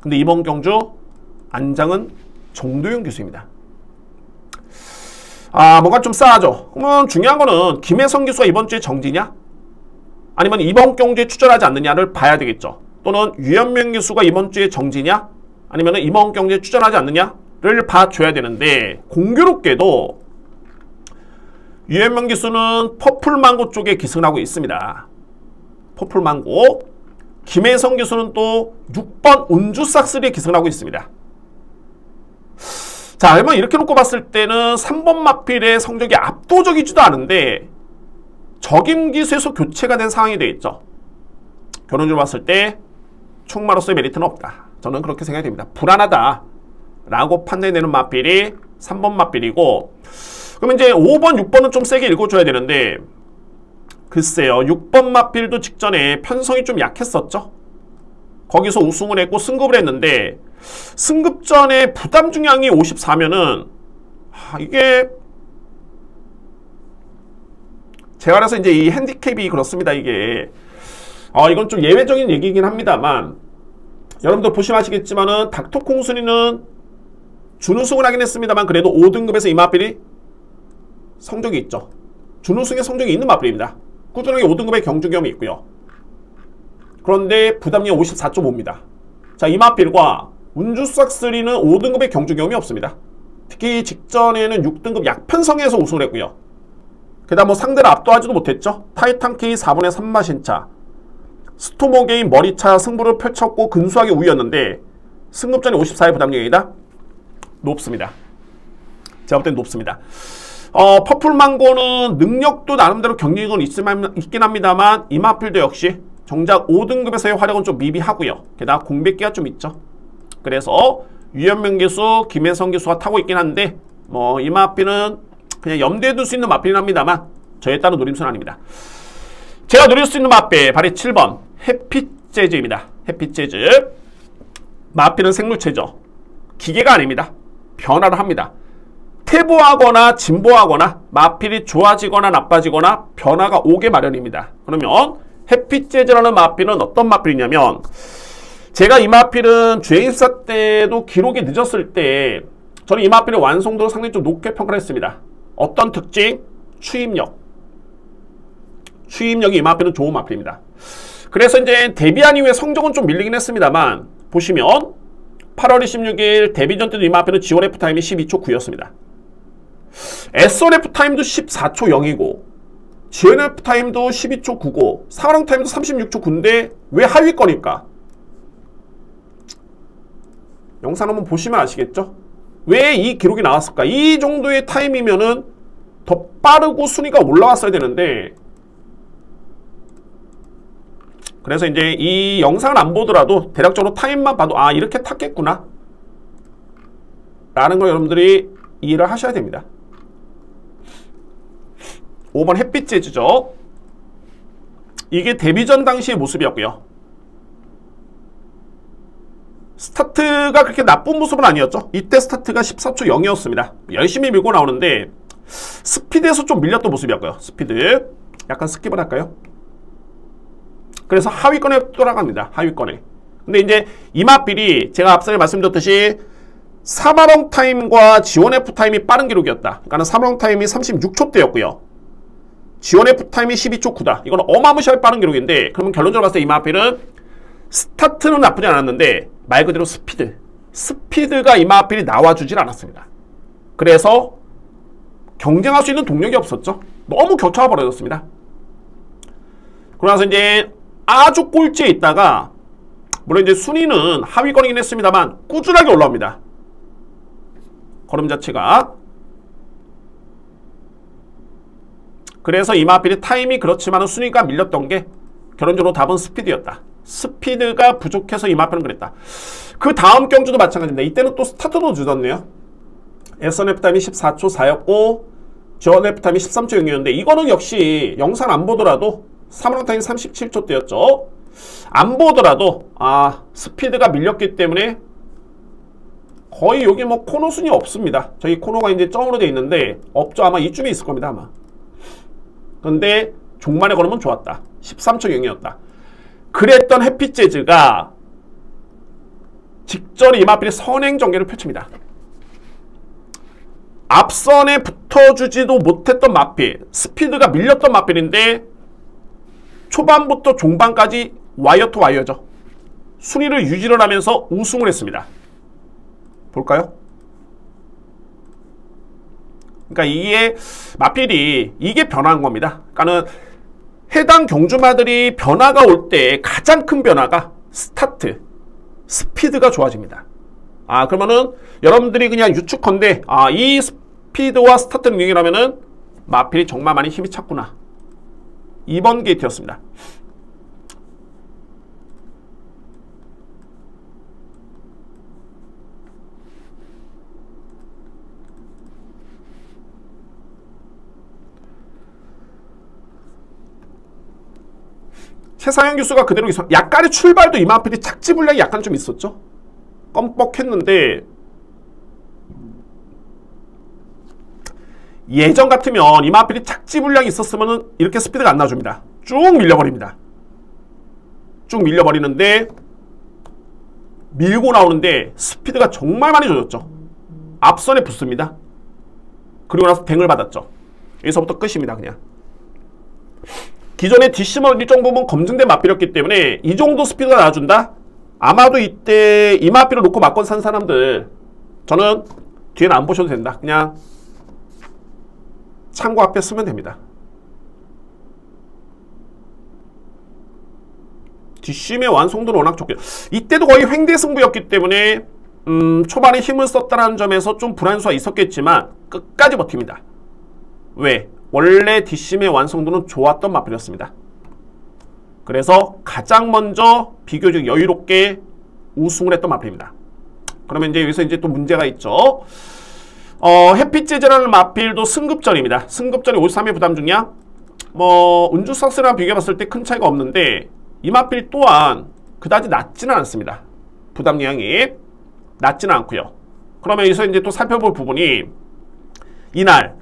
근데 이번 경주 안장은 정도윤 기수입니다. 뭔가 좀 싸하죠. 그러면 중요한 거는 김혜성 기수가 이번 주에 정지냐? 아니면 이번 경주에 출전하지 않느냐를 봐야 되겠죠. 또는 유현명 기수가 이번 주에 정지냐? 아니면 이번 경주에 출전하지 않느냐를 봐줘야 되는데, 공교롭게도 유현명 기수는 퍼플망고 쪽에 기승을 하고 있습니다. 퍼플망고. 김혜성 기수는 또 6번 운주싹스리에 기승을 하고 있습니다. 자, 그러면 이렇게 놓고 봤을 때는 3번 마필의 성적이 압도적이지도 않은데 적임 기수에서 교체가 된 상황이 되겠죠. 결론적으로 봤을 때 총마로서의 메리트는 없다. 저는 그렇게 생각이 됩니다. 불안하다 라고 판단되는 마필이 3번 맞빌이고, 그럼 이제 5번, 6번은 좀 세게 읽어줘야 되는데, 글쎄요. 6번 맞빌도 직전에 편성이 좀 약했었죠. 거기서 우승을 했고 승급을 했는데, 승급전에 부담 중량이 54면은 이게 제가 그래서 이제 이 핸디캡이 그렇습니다. 이게 이건 좀 예외적인 얘기이긴 합니다만, 여러분들 보시면 아시겠지만은 닥터콩순이는 준우승을 하긴 했습니다만 그래도 5등급에서 이 맞빌이 성적이 있죠. 준우승의 성적이 있는 맞빌입니다. 꾸준하게 5등급의 경주 경험이 있고요. 그런데 부담량이 54.5입니다. 자, 이 맞빌과 운주싹3는 5등급의 경주 경험이 없습니다. 특히 직전에는 6등급 약편성에서 우승을 했고요. 게다가 뭐 상대를 압도하지도 못했죠. 타이탄K 4분의 3마신차, 스토모게임 머리차 승부를 펼쳤고 근소하게 우위였는데 승급전에 54의 부담력이다. 높습니다. 제가 볼 땐 높습니다. 퍼플망고는 능력도 나름대로 경력은 있긴 합니다만 이마필도 역시 정작 5등급에서의 활약은 좀 미비하고요. 게다가 공백기가 좀 있죠. 그래서 유현명 기수, 김혜성 기수가 타고 있긴 한데 뭐 이마필은 그냥 염두에 둘 수 있는 마필이긴 합니다만 저에 따른 노림수는 아닙니다. 제가 노릴 수 있는 마필 바로 7번 해피재즈입니다. 해피재즈. 마필은 생물체죠. 기계가 아닙니다. 변화를 합니다. 퇴보하거나 진보하거나 마필이 좋아지거나 나빠지거나 변화가 오게 마련입니다. 그러면 해피재즈라는 마필은 어떤 마필이냐면, 제가 이 마필은 주행입사 때도 기록이 늦었을 때 저는 이 마필의 완성도를 상당히 좀 높게 평가를 했습니다. 어떤 특징? 추입력. 추입력이 이 마필은 좋은 마필입니다. 그래서 이제 데뷔한 이후에 성적은 좀 밀리긴 했습니다만, 보시면 8월 26일 데뷔전 때도 이 마필은 G1F 타임이 12초 9였습니다. S1F 타임도 14초 0이고 G1F 타임도 12초 9고 사랑 타임도 36초 9인데 왜 하위권일까? 영상 한번 보시면 아시겠죠? 왜 이 기록이 나왔을까? 이 정도의 타임이면은 더 빠르고 순위가 올라왔어야 되는데, 그래서 이제 이 영상을 안 보더라도 대략적으로 타임만 봐도 이렇게 탔겠구나 라는 걸 여러분들이 이해를 하셔야 됩니다. 5번 햇빛재즈죠. 이게 데뷔전 당시의 모습이었고요. 스타트가 그렇게 나쁜 모습은 아니었죠. 이때 스타트가 14초 0이었습니다. 열심히 밀고 나오는데 스피드에서 좀 밀렸던 모습이었고요. 스피드 약간 스킵을 할까요? 그래서 하위권에 돌아갑니다. 하위권에. 근데 이제 이마필이 제가 앞서 말씀드렸듯이 사마롱 타임과 G1F 타임이 빠른 기록이었다. 그러니까 사마롱 타임이 36초대였고요. G1F 타임이 12초 9다. 이건 어마무시하게 빠른 기록인데, 그러면 결론적으로 봤을 때 이마필은 스타트는 나쁘지 않았는데 말 그대로 스피드가 이마필이 나와주질 않았습니다. 그래서 경쟁할 수 있는 동력이 없었죠. 너무 격차가 벌어졌습니다. 그러면서 이제 아주 꼴찌에 있다가, 물론 이제 순위는 하위권이긴 했습니다만 꾸준하게 올라옵니다. 걸음 자체가. 그래서 이마필이 타임이 그렇지만 순위가 밀렸던 게 결론적으로 답은 스피드였다. 스피드가 부족해서 이마필은 그랬다. 그 다음 경주도 마찬가지입니다. 이때는 또 스타트도 늦었네요. S1F 타임이 14초 4였고 G1F 타임이 13초 0이었는데 이거는 역시 영상 안 보더라도 사마롱 타임 37초대였죠. 안 보더라도 스피드가 밀렸기 때문에 거의 여기 뭐 코너 순위 없습니다. 저희 코너가 이제 점으로 되어 있는데 없죠. 아마 이쯤에 있을 겁니다. 아마. 근데 종말에 걸으면 좋았다. 13초 0이었다. 그랬던 해피재즈가 직전에 이마필이 선행 전개를 펼칩니다. 앞선에 붙어주지도 못했던 마필, 스피드가 밀렸던 마필인데 초반부터 종반까지 와이어 투 와이어죠. 순위를 유지를 하면서 우승을 했습니다. 볼까요? 그러니까 이게 마필이 이게 변화한 겁니다. 그러니까는 해당 경주마들이 변화가 올 때 가장 큰 변화가 스타트, 스피드가 좋아집니다. 그러면은 여러분들이 그냥 유축컨대 이 스피드와 스타트 능력이라면은 마필이 정말 많이 힘이 찼구나. 2번 게이트였습니다. 최상현 교수가 그대로 있어. 약간의 출발도 이마필이 착지 불량이 약간 좀 있었죠. 껌뻑했는데 예전 같으면 이마필이 착지 불량이 있었으면 이렇게 스피드가 안 나줍니다. 쭉 밀려버립니다. 쭉 밀려버리는데 밀고 나오는데 스피드가 정말 많이 좋아졌죠. 앞선에 붙습니다. 그리고 나서 댕을 받았죠. 여기서부터 끝입니다. 그냥 기존의 DC몰 일정 부분 검증된 마필이었기 때문에 이 정도 스피드가 나와준다? 아마도 이때 이 마필을 놓고 막건 산 사람들 저는 뒤에는 안 보셔도 된다. 그냥 참고 앞에 쓰면 됩니다. 뒷심의 완성도는 워낙 좋게 이때도 거의 횡대승부였기 때문에 초반에 힘을 썼다는 점에서 좀 불안수가 있었겠지만 끝까지 버팁니다. 왜? 원래 뒷심의 완성도는 좋았던 마필이었습니다. 그래서 가장 먼저 비교적 여유롭게 우승을 했던 마필입니다. 그러면 이제 여기서 이제 또 문제가 있죠. 햇빛 재즈라는 마필도 승급전입니다. 승급전이 53의 부담 중이야. 운주삭스랑 비교해봤을 때 큰 차이가 없는데 이 마필 또한 그다지 낮지는 않습니다. 부담량이 낮지는 않고요. 그러면 여기서 이제 또 살펴볼 부분이 이날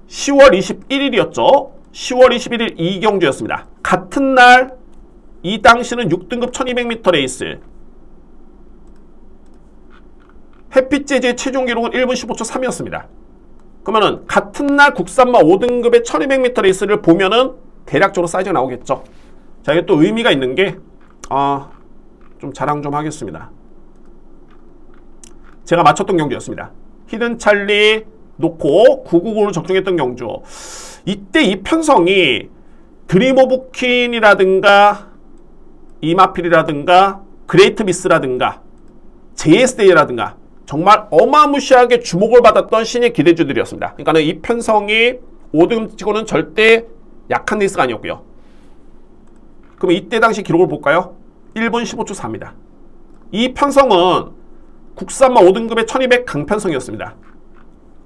10월 21일이었죠. 10월 21일 이경주였습니다. 같은 날 이 당시는 6등급 1200m 레이스 햇빛 재즈의 최종 기록은 1분 15초 3이었습니다. 그러면은 같은 날 국산마 5등급의 1200m 레이스를 보면은 대략적으로 사이즈가 나오겠죠. 자, 이게 또 의미가 있는 게 좀 자랑 좀 하겠습니다. 제가 맞췄던 경주였습니다. 히든찰리 놓고 999로 적중했던 경주. 이때 이 편성이 드림 오브 퀸이라든가 이마필이라든가 그레이트 미스라든가 JS데이라든가 정말 어마무시하게 주목을 받았던 신의 기대주들이었습니다. 그러니까 이 편성이 5등 치고는 절대 약한 레이스가 아니었고요. 그럼 이때 당시 기록을 볼까요? 1분 15초 4입니다. 이 편성은 국산마 5등급의 1200 강편성이었습니다.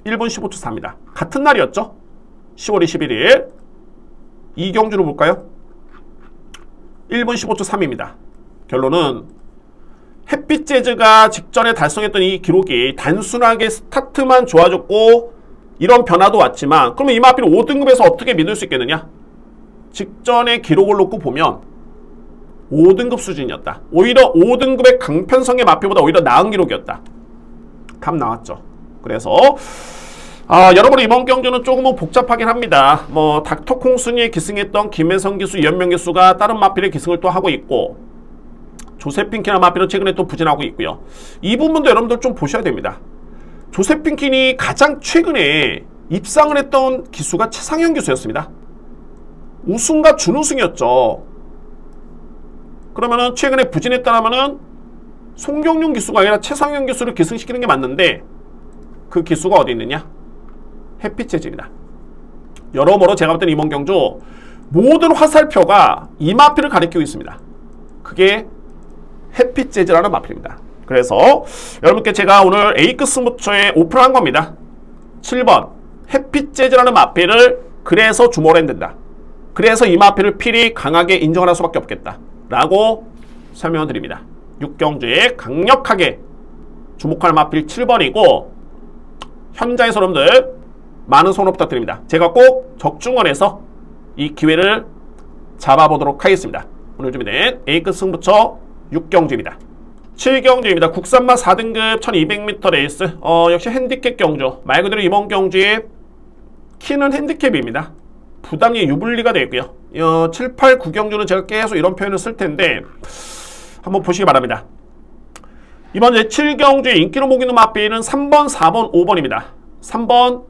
1분 15초 4입니다. 같은 날이었죠? 10월 21일 이 경주를 볼까요? 1분 15초 3입니다. 결론은 햇빛 재즈가 직전에 달성했던 이 기록이 단순하게 스타트만 좋아졌고 이런 변화도 왔지만 그러면 이 마필을 5등급에서 어떻게 믿을 수 있겠느냐? 직전의 기록을 놓고 보면 5등급 수준이었다. 오히려 5등급의 강편성의 마필보다 오히려 나은 기록이었다. 답 나왔죠. 그래서 여러분 이번 경주는 조금은 복잡하긴 합니다. 닥터콩 순위에 기승했던 김혜성 기수, 이현명 기수가 다른 마필의 기승을 또 하고 있고 조세핀키나 마필은 최근에 또 부진하고 있고요. 이 부분도 여러분들 좀 보셔야 됩니다. 조세핀킨이 가장 최근에 입상을 했던 기수가 최상현 기수였습니다. 우승과 준우승이었죠. 그러면은 최근에 부진했다라면은 송경윤 기수가 아니라 최상현 기수를 기승시키는 게 맞는데 그 기수가 어디 있느냐? 햇빛 재즈입니다. 여러모로 제가 볼 때는 이번 경주 모든 화살표가 이 마필을 가리키고 있습니다. 그게 햇빛 재즈라는 마필입니다. 그래서 여러분께 제가 오늘 A급 승부처에 오픈한 겁니다. 7번 햇빛 재즈라는 마필을 그래서 주목을 해야 된다. 그래서 이 마필을 필히 강하게 인정을 할 수밖에 없겠다 라고 설명을 드립니다. 6경주에 강력하게 주목할 마필 7번이고 현장에서 여러분들 많은 손을 부탁드립니다. 제가 꼭 적중원에서 이 기회를 잡아보도록 하겠습니다. 오늘 준비된 A급 승부처 6경주입니다. 7경주입니다. 국산마 4등급 1200m 레이스 역시 핸디캡 경주. 말 그대로 이번 경주에 키는 핸디캡입니다. 부담이 유불리가 되고요. 7, 8, 9경주는 제가 계속 이런 표현을 쓸 텐데 한번 보시기 바랍니다. 이번 7경주의 인기로 모기는 마필은 3번, 4번, 5번입니다. 3번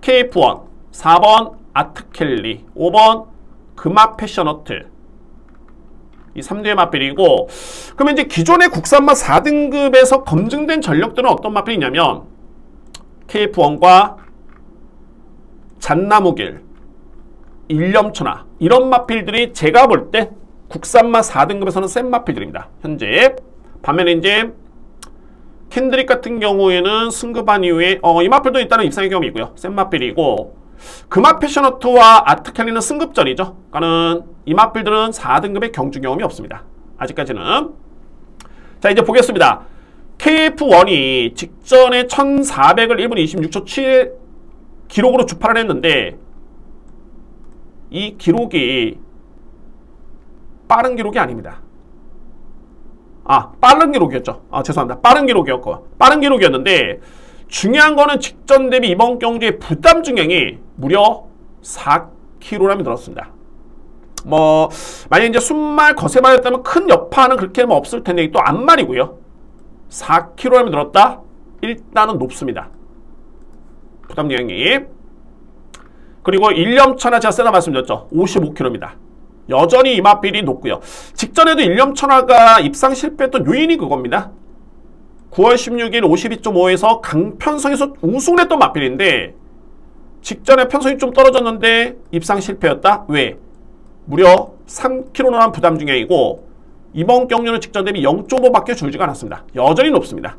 KF1, 4번 아트켈리, 5번 금화 패셔너트. 이 3대의 마필이고 그러면 이제 기존의 국산마 4등급에서 검증된 전력들은 어떤 마필이냐면 KF1과 잣나무길, 일념천하 이런 마필들이 제가 볼 때 국산마 4등급에서는 센 마필들입니다. 현재 반면에 이제 캔드릭 같은 경우에는 승급한 이후에 이 마필도 일단은 입상의 경험이 있고요. 센 마필이고 금화 패셔너트와 아트켈리는 승급전이죠. 그러니까는 이 마필들은 4등급의 경주 경험이 없습니다. 아직까지는. 자, 이제 보겠습니다. KF1이 직전에 1400을 1분 26초 7 기록으로 주파를 했는데 이 기록이 빠른 기록이 아닙니다. 빠른 기록이었죠. 죄송합니다. 빠른 기록이었는데 중요한 거는 직전 대비 이번 경주의 부담 중량이 무려 4kg이 늘었습니다. 만약에 이제 순말 거세말이었다면 큰 여파는 그렇게 없을 텐데 또 안말이고요. 4kg이 늘었다? 일단은 높습니다. 부담 중량이. 그리고 1념천하 제가 세다 말씀드렸죠. 55kg입니다. 여전히 이 마필이 높고요. 직전에도 1념천하가 입상 실패했던 요인이 그겁니다. 9월 16일 52.5에서 강편성에서 우승을 했던 마필인데 직전에 편성이 좀 떨어졌는데 입상 실패였다? 왜? 무려 3kg 늘어난 부담 중량이고 이번 경주는 직전 대비 0.5밖에 줄지가 않았습니다. 여전히 높습니다.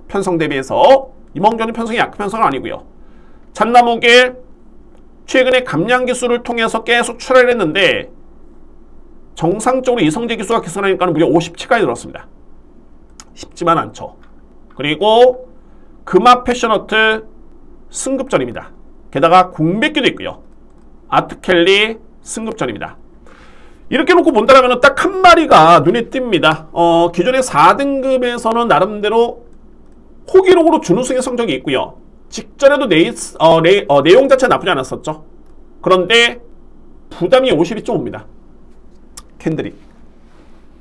편성 대비해서 이번 경주 편성이 약한 편성은 아니고요. 잣나무길 최근에 감량 기술을 통해서 계속 출하를 했는데 정상적으로 이성재 기수가 계산하니까 무려 57까지 늘었습니다. 쉽지만 않죠. 그리고 금화 패셔너트 승급전입니다. 게다가 공백기도 있고요. 아트켈리 승급전입니다. 이렇게 놓고 본다면 딱 한 마리가 눈에 띕니다. 기존의 4등급에서는 나름대로 호기록으로 준우승의 성적이 있고요. 직전에도 내용 자체가 나쁘지 않았었죠. 그런데 부담이 52.5입니다. 캔드릭.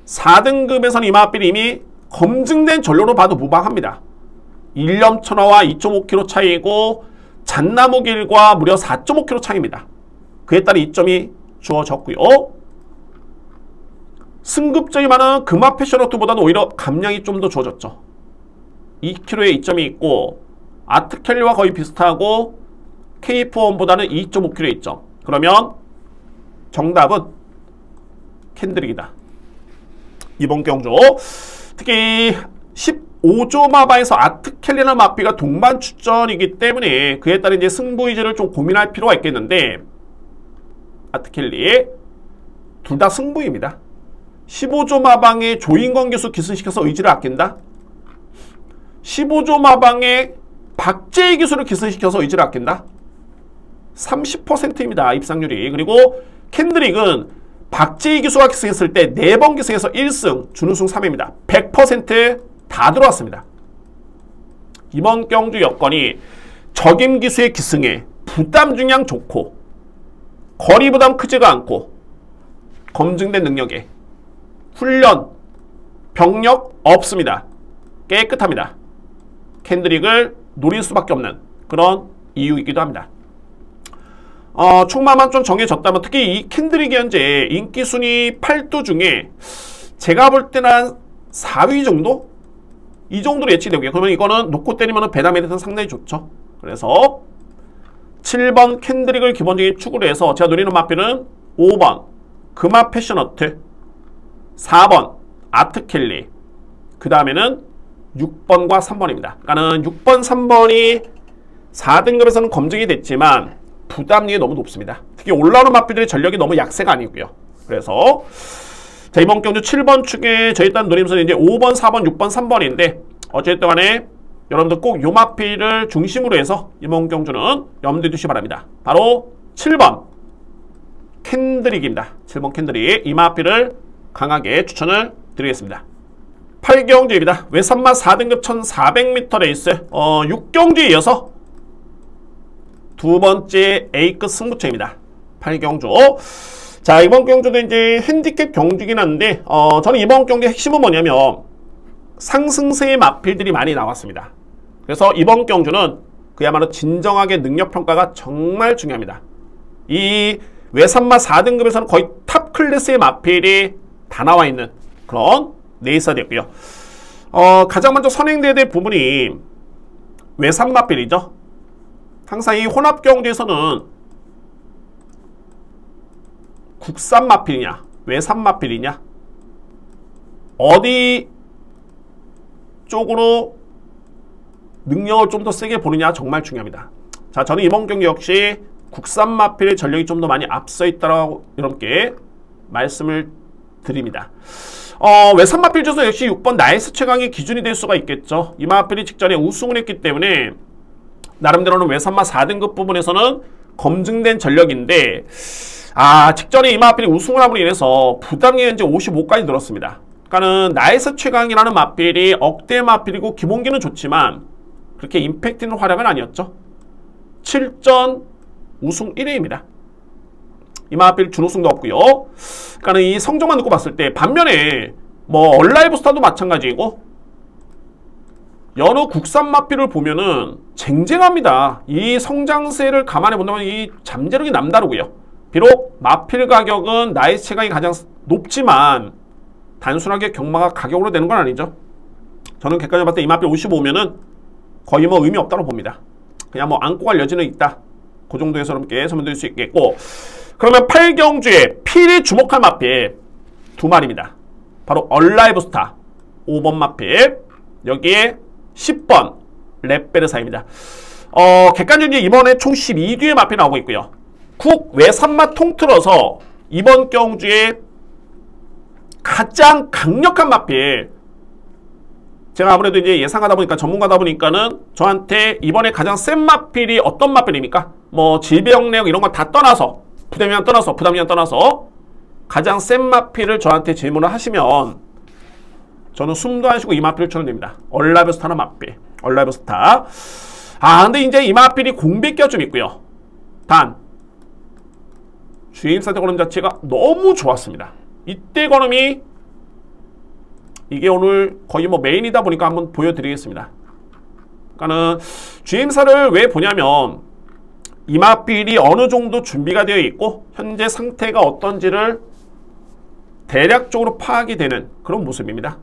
4등급에서는 이 마필이 이미 검증된 전료로 봐도 무방합니다. 1념천하와 2.5kg 차이고 잣나무길과 무려 4.5kg 차이입니다. 그에 따라 2점이 주어졌고요. 승급점이 많은 금화 패셔너트보다는 오히려 감량이 좀 더 주어졌죠. 2kg의 2점이 있고 아트켈리와 거의 비슷하고 KF1보다는 2.5kg의 2점. 그러면 정답은 캔드릭이다. 이번 경주 특히 15조 마바에서 아트켈리나 마피가 동반 출전이기 때문에 그에 따른 이제 승부 의지를 좀 고민할 필요가 있겠는데 아트켈리 둘 다 승부입니다. 15조 마방에 조인권 교수 기승시켜서 의지를 아낀다. 15조 마방에 박재희 기수를 기승시켜서 의지를 아낀다. 30%입니다. 입상률이. 그리고 캔드릭은 박재희 기수가 기승했을 때 4번 기승해서 1승, 준우승 3회입니다. 100% 다 들어왔습니다. 이번 경주 여건이 적임 기수의 기승에 부담 중량 좋고 거리 부담 크지가 않고 검증된 능력에 훈련, 병력 없습니다. 깨끗합니다. 캔드릭을 노릴 수밖에 없는 그런 이유이기도 합니다. 총마만 좀 정해졌다면 특히 이 캔드릭이 현재 인기 순위 8두 중에 제가 볼 때는 한 4위 정도? 이 정도로 예측되고요. 그러면 이거는 놓고 때리면 배당메리트는 상당히 좋죠. 그래서 7번 캔드릭을 기본적인 축으로 해서 제가 노리는 마필은 5번 금화 패셔너트, 4번 아트켈리, 그 다음에는 6번과 3번입니다. 그러니까는 6번, 3번이 4등급에서는 검증이 됐지만 부담력이 너무 높습니다. 특히 올라오는 마필들의 전력이 너무 약세가 아니고요. 그래서 자, 이번 경주 7번 축에 저희 일단 노림선은 이제 5번, 4번, 6번, 3번인데 어쨌든 간에 여러분들 꼭 요 마필을 중심으로 해서 이번 경주는 염두에 두시기 바랍니다. 바로 7번 캔드릭입니다. 7번 캔드릭. 이 마필을 강하게 추천을 드리겠습니다. 8경주입니다. 외산마 4등급 1400m 레이스 6경주에 이어서 두 번째 A급 승부처입니다. 8경주. 자, 이번 경주도 이제 핸디캡 경주긴 한데 저는 이번 경주의 핵심은 뭐냐면 상승세의 마필들이 많이 나왔습니다. 그래서 이번 경주는 그야말로 진정하게 능력평가가 정말 중요합니다. 이 외산마 4등급에서는 거의 탑 클래스의 마필이 다 나와 있는 그런 레이스가 됐고요. 가장 먼저 선행돼야 될 부분이 외산 마필이죠. 항상 이 혼합 경주에서는 국산 마필이냐 외산 마필이냐 어디 쪽으로 능력을 좀 더 세게 보느냐 정말 중요합니다. 자, 저는 이번 경기 역시 국산 마필의 전력이 좀 더 많이 앞서 있다라고 여러분께 말씀을 드립니다. 외산 마필 주소 역시 6번 나이스 최강의 기준이 될 수가 있겠죠. 이 마필이 직전에 우승을 했기 때문에 나름대로는 외산마 4등급 부분에서는 검증된 전력인데 직전에 이 마필이 우승을 함으로 인해서 부담이 현재 55까지 늘었습니다. 그러니까는 나이스 최강이라는 마필이 억대 마필이고 기본기는 좋지만 그렇게 임팩트 있는 활약은 아니었죠. 7전 우승 1회입니다. 이 마필 준우승도 없고요. 그러니까 이 성적만 놓고 봤을 때 반면에 뭐 얼라이브 스타도 마찬가지이고 여러 국산 마필을 보면은 쟁쟁합니다. 이 성장세를 감안해 본다면 이 잠재력이 남다르고요. 비록 마필 가격은 나이스 최강이 가장 높지만 단순하게 경마가 가격으로 되는 건 아니죠. 저는 객관적으로 봤을 때 이 마필 55면은 거의 뭐 의미 없다고 봅니다. 그냥 뭐 안고 갈 여지는 있다. 그 정도에서 여러분께 설명드릴 수 있겠고, 그러면 8경주에 필히 주목할 마필 두 마리입니다. 바로 얼라이브 스타 5번 마필, 여기에 10번 렛베르사입니다. 객관적으로 이번에 총 12뒤의 마필 나오고 있고요. 국 외산마 통틀어서 이번 경주에 가장 강력한 마필, 제가 아무래도 이제 예상하다 보니까 전문가다 보니까는 저한테 이번에 가장 센 마필이 어떤 마필입니까? 뭐 질병 내역 이런 거 다 떠나서 부담량 떠나서 가장 센 마필을 저한테 질문을 하시면 저는 숨도 안 쉬고 이 마필을 추천드립니다. 얼라이브 스타나 마필, 얼라이브 스타. 근데 이제 이 마필이 공백기가 좀 있고요. 단 주임사대 걸음 자체가 너무 좋았습니다. 이때 걸음이 이게 오늘 거의 뭐 메인이다 보니까 한번 보여드리겠습니다. 그러니까는 주임사를 왜 보냐면 이 마필이 어느 정도 준비가 되어 있고 현재 상태가 어떤지를 대략적으로 파악이 되는 그런 모습입니다.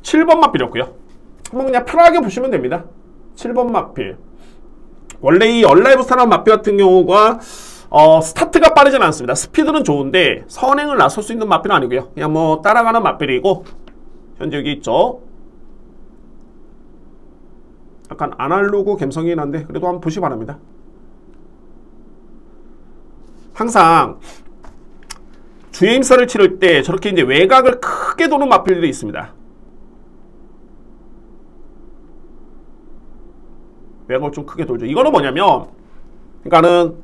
(7번) 마필이었고요. 한번 그냥 편하게 보시면 됩니다. 7번 마필. 원래 이 얼라이브 스타라는 마필 같은 경우가 스타트가 빠르진 않습니다. 스피드는 좋은데 선행을 나설 수 있는 마필은 아니고요. 그냥 뭐 따라가는 마필이고, 현재 여기 있죠. 약간 아날로그 감성이긴 한데 그래도 한번 보시기 바랍니다. 항상 주임사를 치를 때 저렇게 이제 외곽을 크게 도는 마필들이 있습니다. 외곽을 좀 크게 돌죠. 이거는 뭐냐면, 그러니까는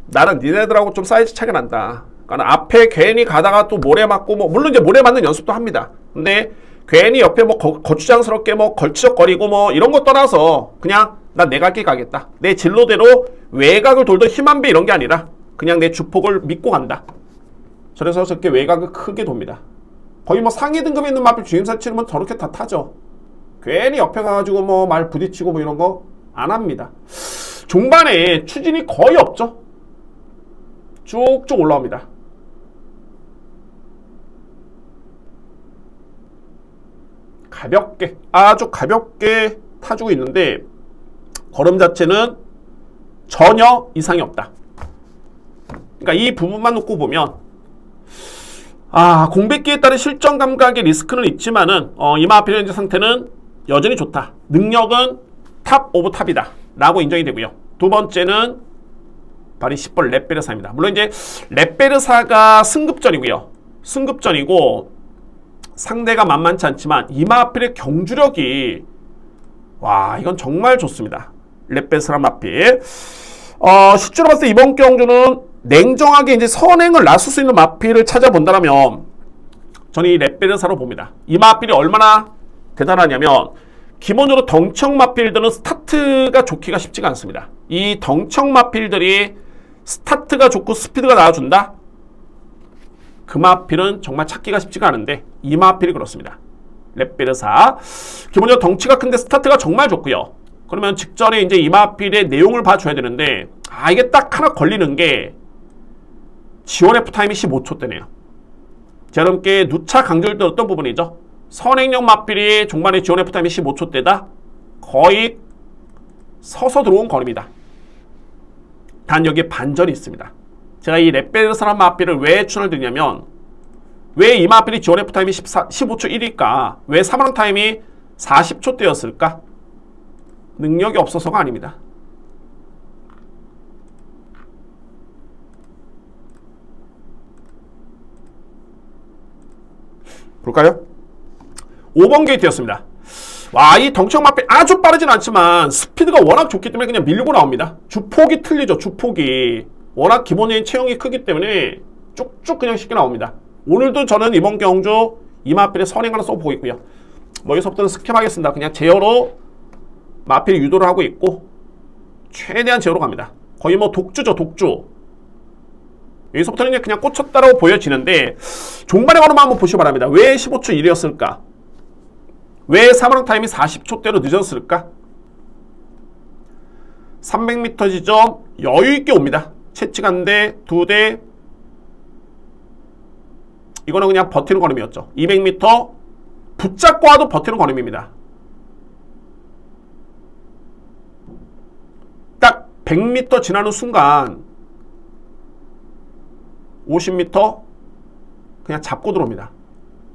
나는 니네들하고 좀 사이즈 차이가 난다. 그러니까 앞에 괜히 가다가 또 모래 맞고, 뭐 물론 이제 모래 맞는 연습도 합니다. 근데 괜히 옆에 뭐 거추장스럽게 뭐 걸치적거리고 뭐 이런 거 떠나서 그냥 난 내 갈 길 가겠다. 내 진로대로 외곽을 돌던 힘한배 이런 게 아니라 그냥 내 주폭을 믿고 간다. 그래서 저렇게 외곽을 크게 돕니다. 거의 뭐 상위 등급에 있는 마필 주임사 치르면 저렇게 다 타죠. 괜히 옆에 가가지고 뭐 말 부딪히고 뭐 이런 거 안 합니다. 종반에 추진이 거의 없죠. 쭉쭉 올라옵니다. 가볍게, 아주 가볍게 타주고 있는데 걸음 자체는 전혀 이상이 없다. 그러니까 이 부분만 놓고 보면 공백기에 따른 실전 감각의 리스크는 있지만은 이 마필의 현재 상태는 여전히 좋다. 능력은 탑 오브 탑이다 라고 인정이 되고요. 두 번째는 바로 10번 렛베르사입니다. 물론 이제 렛베르사가 승급전이고요. 승급전이고 상대가 만만치 않지만 이 마필의 경주력이 이건 정말 좋습니다. 렛베르사 마필. 실제로 봤을 때 이번 경주는 냉정하게 이제 선행을 나설 수 있는 마필을 찾아본다면 저는 이 렛베르사로 봅니다. 이 마필이 얼마나 대단하냐면 기본적으로 덩청 마필들은 스타트가 좋기가 쉽지가 않습니다. 이 덩청 마필들이 스타트가 좋고 스피드가 나와준다? 그 마필은 정말 찾기가 쉽지가 않은데 이 마필이 그렇습니다. 렛베르사. 기본적으로 덩치가 큰데 스타트가 정말 좋고요. 그러면 직전에 이제 이 마필의 내용을 봐줘야 되는데 이게 딱 하나 걸리는 게 지원 F타임이 15초대네요. 제가 여러분께 누차 강조를 들었던 부분이죠. 선행력 마필이 종반에 지원 F타임이 15초대다. 거의 서서 들어온 걸음이다. 단 여기에 반전이 있습니다. 제가 이 렛베르사란 마필을 왜 추천을 드리냐면 왜 이 마필이 지원 F타임이 15초 1일까? 왜 3원 타임이 40초대였을까? 능력이 없어서가 아닙니다. 볼까요? 5번 게이트였습니다. 와, 이 덩치형 마필 아주 빠르진 않지만 스피드가 워낙 좋기 때문에 그냥 밀고 나옵니다. 주폭이 틀리죠. 주폭이 워낙 기본적인 체형이 크기 때문에 쭉쭉 그냥 쉽게 나옵니다. 오늘도 저는 이번 경주 이 마필의 선행 하나 써보고 있고요. 뭐 여기서부터는 스킵하겠습니다. 그냥 제어로 마필 유도를 하고 있고 최대한 제어로 갑니다. 거의 뭐 독주죠. 독주. 여기서부터는 그냥 꽂혔다라고 보여지는데 종반의 걸음만 한번 보시기 바랍니다. 왜 15초 1이었을까? 왜 3원 타임이 40초대로 늦었을까? 300m 지점 여유있게 옵니다. 채찍 한 대, 두 대. 이거는 그냥 버티는 걸음이었죠. 200m 붙잡고 와도 버티는 걸음입니다. 딱 100m 지나는 순간 50m 그냥 잡고 들어옵니다.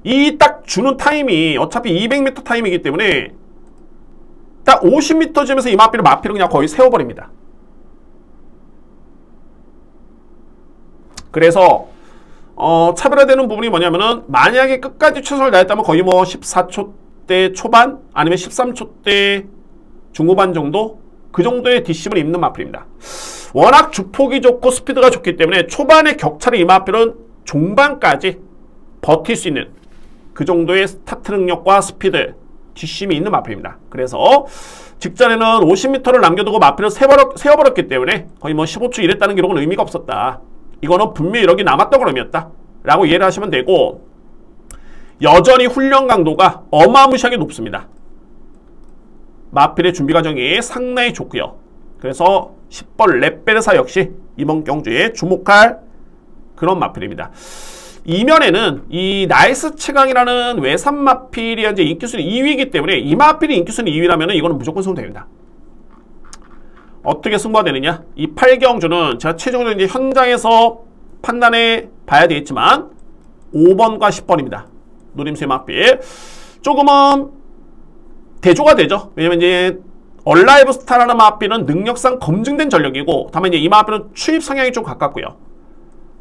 이 딱 주는 타임이 어차피 200m 타임이기 때문에 딱 50m 지점에서 이 마필을 그냥 거의 세워버립니다. 그래서 차별화되는 부분이 뭐냐면은 만약에 끝까지 최선을 다했다면 거의 뭐 14초대 초반 아니면 13초대 중후반 정도 그 정도의 뒷심을 입는 마필입니다. 워낙 주폭이 좋고 스피드가 좋기 때문에 초반의 격차를 이 마필은 종반까지 버틸 수 있는 그 정도의 스타트 능력과 스피드, 뒷심이 있는 마필입니다. 그래서 직전에는 50m를 남겨두고 마필을 세워버렸기 때문에 거의 뭐 15초 이랬다는 기록은 의미가 없었다. 이거는 분명히 이력이 남았던 걸음이었다 라고 이해를 하시면 되고, 여전히 훈련 강도가 어마무시하게 높습니다. 마필의 준비 과정이 상당히 좋고요. 그래서 10번 렛베르사 역시 이번 경주에 주목할 그런 마필입니다. 이면에는 이 나이스 최강이라는 외산 마필이 현재 인기순위 2위이기 때문에 이 마필이 인기순위 2위라면 이거는 무조건 승부됩니다. 어떻게 승부가 되느냐? 이 8경주는 제가 최종적으로 이제 현장에서 판단해 봐야 되겠지만 5번과 10번입니다. 노림수의 마필. 조금은 대조가 되죠. 왜냐면 이제 얼라이브 스타라는 마필은 능력상 검증된 전력이고, 다만 이제 이 마필은 추입 성향이 좀 가깝고요.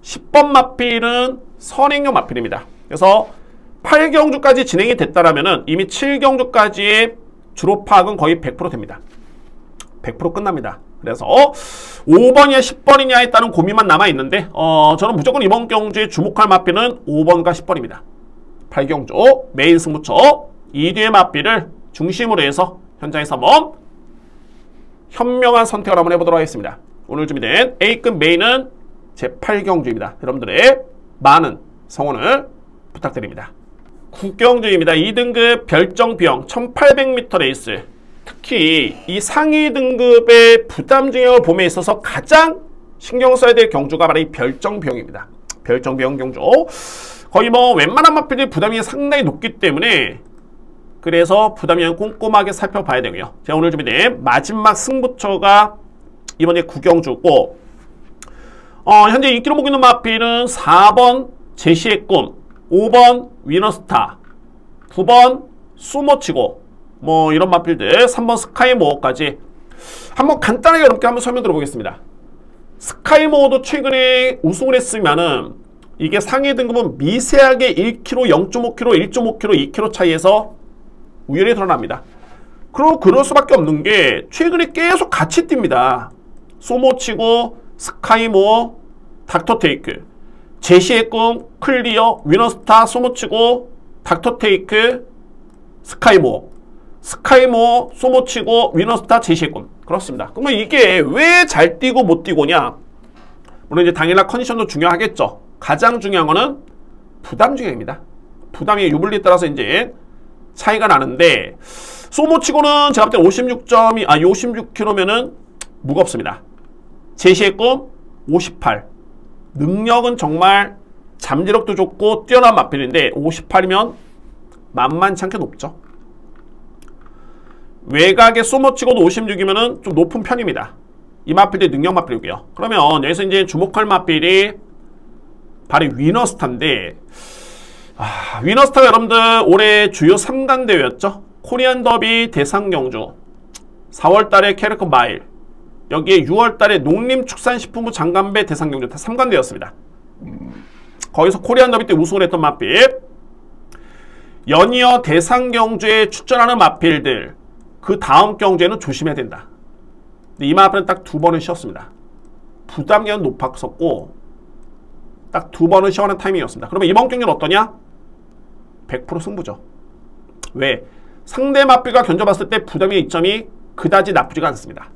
10번 마필은 선행형 마필입니다. 그래서 8경주까지 진행이 됐다라면은 이미 7경주까지의 주로 파악은 거의 100% 됩니다. 100% 끝납니다. 그래서 5번이냐 10번이냐에 따른 고민만 남아있는데 저는 무조건 이번 경주에 주목할 마필은 5번과 10번입니다. 8경주 메인 승부처 2뒤의 마필을 중심으로 해서 현장에서 한번 현명한 선택을 한번 해보도록 하겠습니다. 오늘 준비된 A급 메인은 제 8경주입니다. 여러분들의 많은 성원을 부탁드립니다. 9경주입니다. 2등급 별정비용 1800m 레이스. 특히 이 상위 등급의 부담 중형을 봄에 있어서 가장 신경 써야 될 경주가 바로 이 별정비용입니다. 별정비용 경주. 거의 뭐 웬만한 마필들이 부담이 상당히 높기 때문에 그래서 부담형을 꼼꼼하게 살펴봐야 되고요. 제가 오늘 준비된 마지막 승부처가 이번에 9경주고, 현재 인기로 보고 있는 마필은 4번 제시의 꿈, 5번 위너스타, 9번 수모치고 뭐 이런 마필들, 3번 스카이모어까지 한번 간단하게 여러분께 한번 설명 들어보겠습니다. 스카이모어도 최근에 우승을 했으면은 이게 상위 등급은 미세하게 1kg, 0.5kg, 1.5kg, 2kg 차이에서 우열이 드러납니다. 그리고 그럴 수밖에 없는 게 최근에 계속 같이 뜁니다. 소모치고, 스카이모어, 닥터테이크, 제시의 꿈, 클리어, 위너스타, 소모치고, 닥터테이크, 스카이모어, 스카이모어, 소모치고, 위너스타, 제시의 꿈. 그렇습니다. 그러면 이게 왜 잘 뛰고 못 뛰고냐? 물론 이제 당일날 컨디션도 중요하겠죠. 가장 중요한 거는 부담 중요입니다. 부담의 유불리에 따라서 이제 차이가 나는데, 소모치고는 제가 볼 때 56kg면은 무겁습니다. 제시의 꿈 58. 능력은 정말 잠재력도 좋고 뛰어난 마필인데 58이면 만만치 않게 높죠. 외곽의 소모치고도 56이면은 좀 높은 편입니다. 이 마필이 능력 마필이고요. 그러면 여기서 이제 주목할 마필이 바로 위너스타인데, 위너스타가 여러분들 올해 주요 3단 대회였죠. 코리안 더비 대상경주, 4월달에 캐리커 마일, 여기에 6월달에 농림축산식품부 장간배 대상경주 다 3단 대회였습니다. 거기서 코리안 더비 때 우승을 했던 마필, 연이어 대상경주에 출전하는 마필들 그 다음 경주에는 조심해야 된다. 근데 이 마필은 딱 2번을 쉬었습니다. 부담감은 높았었고 딱 2번을 쉬어가는 타이밍이었습니다. 그러면 이번 경기는 어떠냐? 100% 승부죠. 왜? 상대 마필과 견져봤을 때 부담의 이점이 그다지 나쁘지가 않습니다.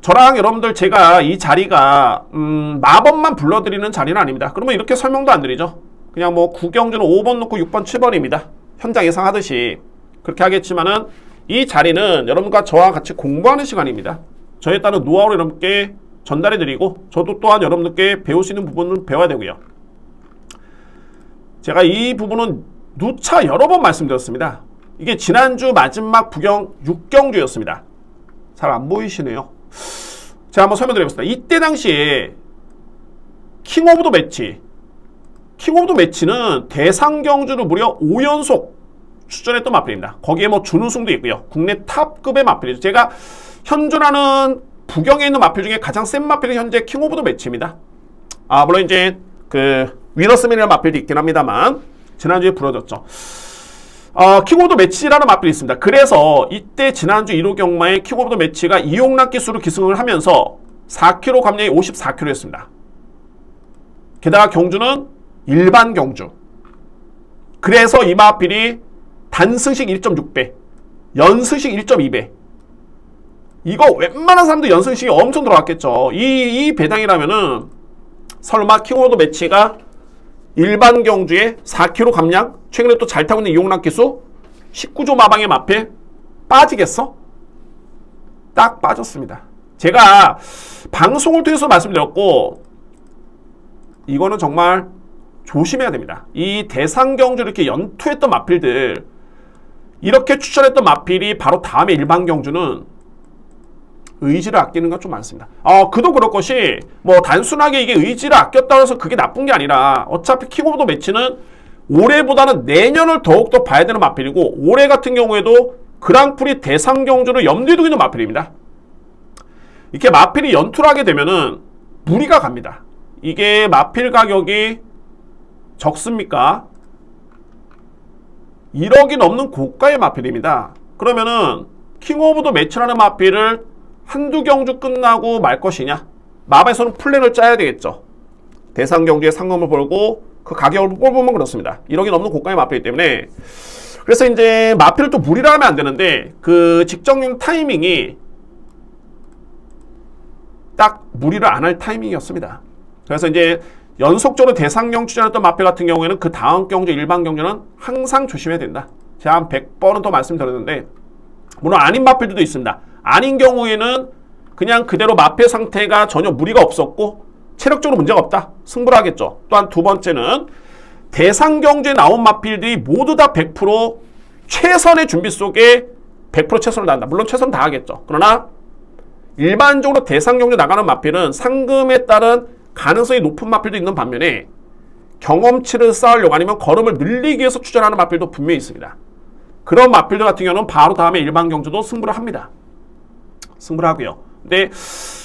저랑 여러분들 제가 이 자리가 마법만 불러드리는 자리는 아닙니다. 그러면 이렇게 설명도 안 드리죠. 그냥 뭐 구경주는 5번 놓고 6번 7번입니다. 현장 예상하듯이 그렇게 하겠지만은 이 자리는 여러분과 저와 같이 공부하는 시간입니다. 저에 따른 노하우를 여러분께 전달해드리고 저도 또한 여러분들께 배울 수 있는 부분을 배워야 되고요. 제가 이 부분은 누차 여러 번 말씀드렸습니다. 이게 지난주 마지막 부경 6경주였습니다. 잘 안 보이시네요. 제가 한번 설명드리겠습니다. 이때 당시에 킹 오브 더 매치, 킹 오브 더 매치는 대상경주를 무려 5연속 출전했던 마필입니다. 거기에 뭐 준우승도 있고요. 국내 탑급의 마필이죠. 제가 현존하는 부경에 있는 마필 중에 가장 센 마필이 현재 킹 오브 더 매치입니다. 물론 이제 그 위너스맨이라는 마필도 있긴 합니다만 지난주에 부러졌죠. 킹 오브 더 매치라는 마필이 있습니다. 그래서 이때 지난주 1호 경마에 킹 오브 더 매치가 이용락 기수로 기승을 하면서 4kg 감량이 54kg였습니다. 게다가 경주는 일반 경주. 그래서 이 마필이 단승식 1.6배, 연승식 1.2배. 이거 웬만한 사람도 연승식이 엄청 들어갔겠죠. 이 배당이라면은 설마 킹 오브 더 매치가 일반 경주에 4kg 감량, 최근에 또 잘 타고 있는 이용락 기수 19조 마방의 마필 빠지겠어? 딱 빠졌습니다. 제가 방송을 통해서 말씀드렸고 이거는 정말 조심해야 됩니다. 이 대상경주 이렇게 연투했던 마필들, 이렇게 추천했던 마필이 바로 다음에 일반 경주는 의지를 아끼는 건 좀 많습니다. 그도 그럴 것이 뭐 단순하게 이게 의지를 아꼈다고 해서 그게 나쁜 게 아니라 어차피 킹 오브 더 매치는 올해보다는 내년을 더욱더 봐야 되는 마필이고 올해 같은 경우에도 그랑프리 대상경주를 염두에 두고 있는 마필입니다. 이렇게 마필이 연투를 하게 되면은 무리가 갑니다. 이게 마필 가격이 적습니까? 1억이 넘는 고가의 마필입니다. 그러면은 킹 오브 더 매치라는 마필을 한두 경주 끝나고 말 것이냐? 마법에서는 플랜을 짜야 되겠죠. 대상 경주에 상금을 벌고 그 가격을 뽑으면 그렇습니다. 1억이 넘는 고가의 마필이기 때문에. 그래서 이제 마필을 또 무리를 하면 안 되는데 그 직전용 타이밍이 딱 무리를 안 할 타이밍이었습니다. 그래서 이제 연속적으로 대상경 출전했던 마필 같은 경우에는 그 다음 경주, 일반 경주는 항상 조심해야 된다. 제가 한 100번은 더 말씀드렸는데 물론 아닌 마필들도 있습니다. 아닌 경우에는 그냥 그대로 마필 상태가 전혀 무리가 없었고 체력적으로 문제가 없다. 승부를 하겠죠. 또한 두 번째는 대상 경주에 나온 마필들이 모두 다 100% 최선의 준비 속에 100% 최선을 다한다. 물론 최선을 다하겠죠. 그러나 일반적으로 대상 경주 나가는 마필은 상금에 따른 가능성이 높은 마필도 있는 반면에 경험치를 쌓으려고 아니면 걸음을 늘리기 위해서 추천하는 마필도 분명히 있습니다. 그런 마필들 같은 경우는 바로 다음에 일반 경주도 승부를 합니다. 승부를 하고요. 근데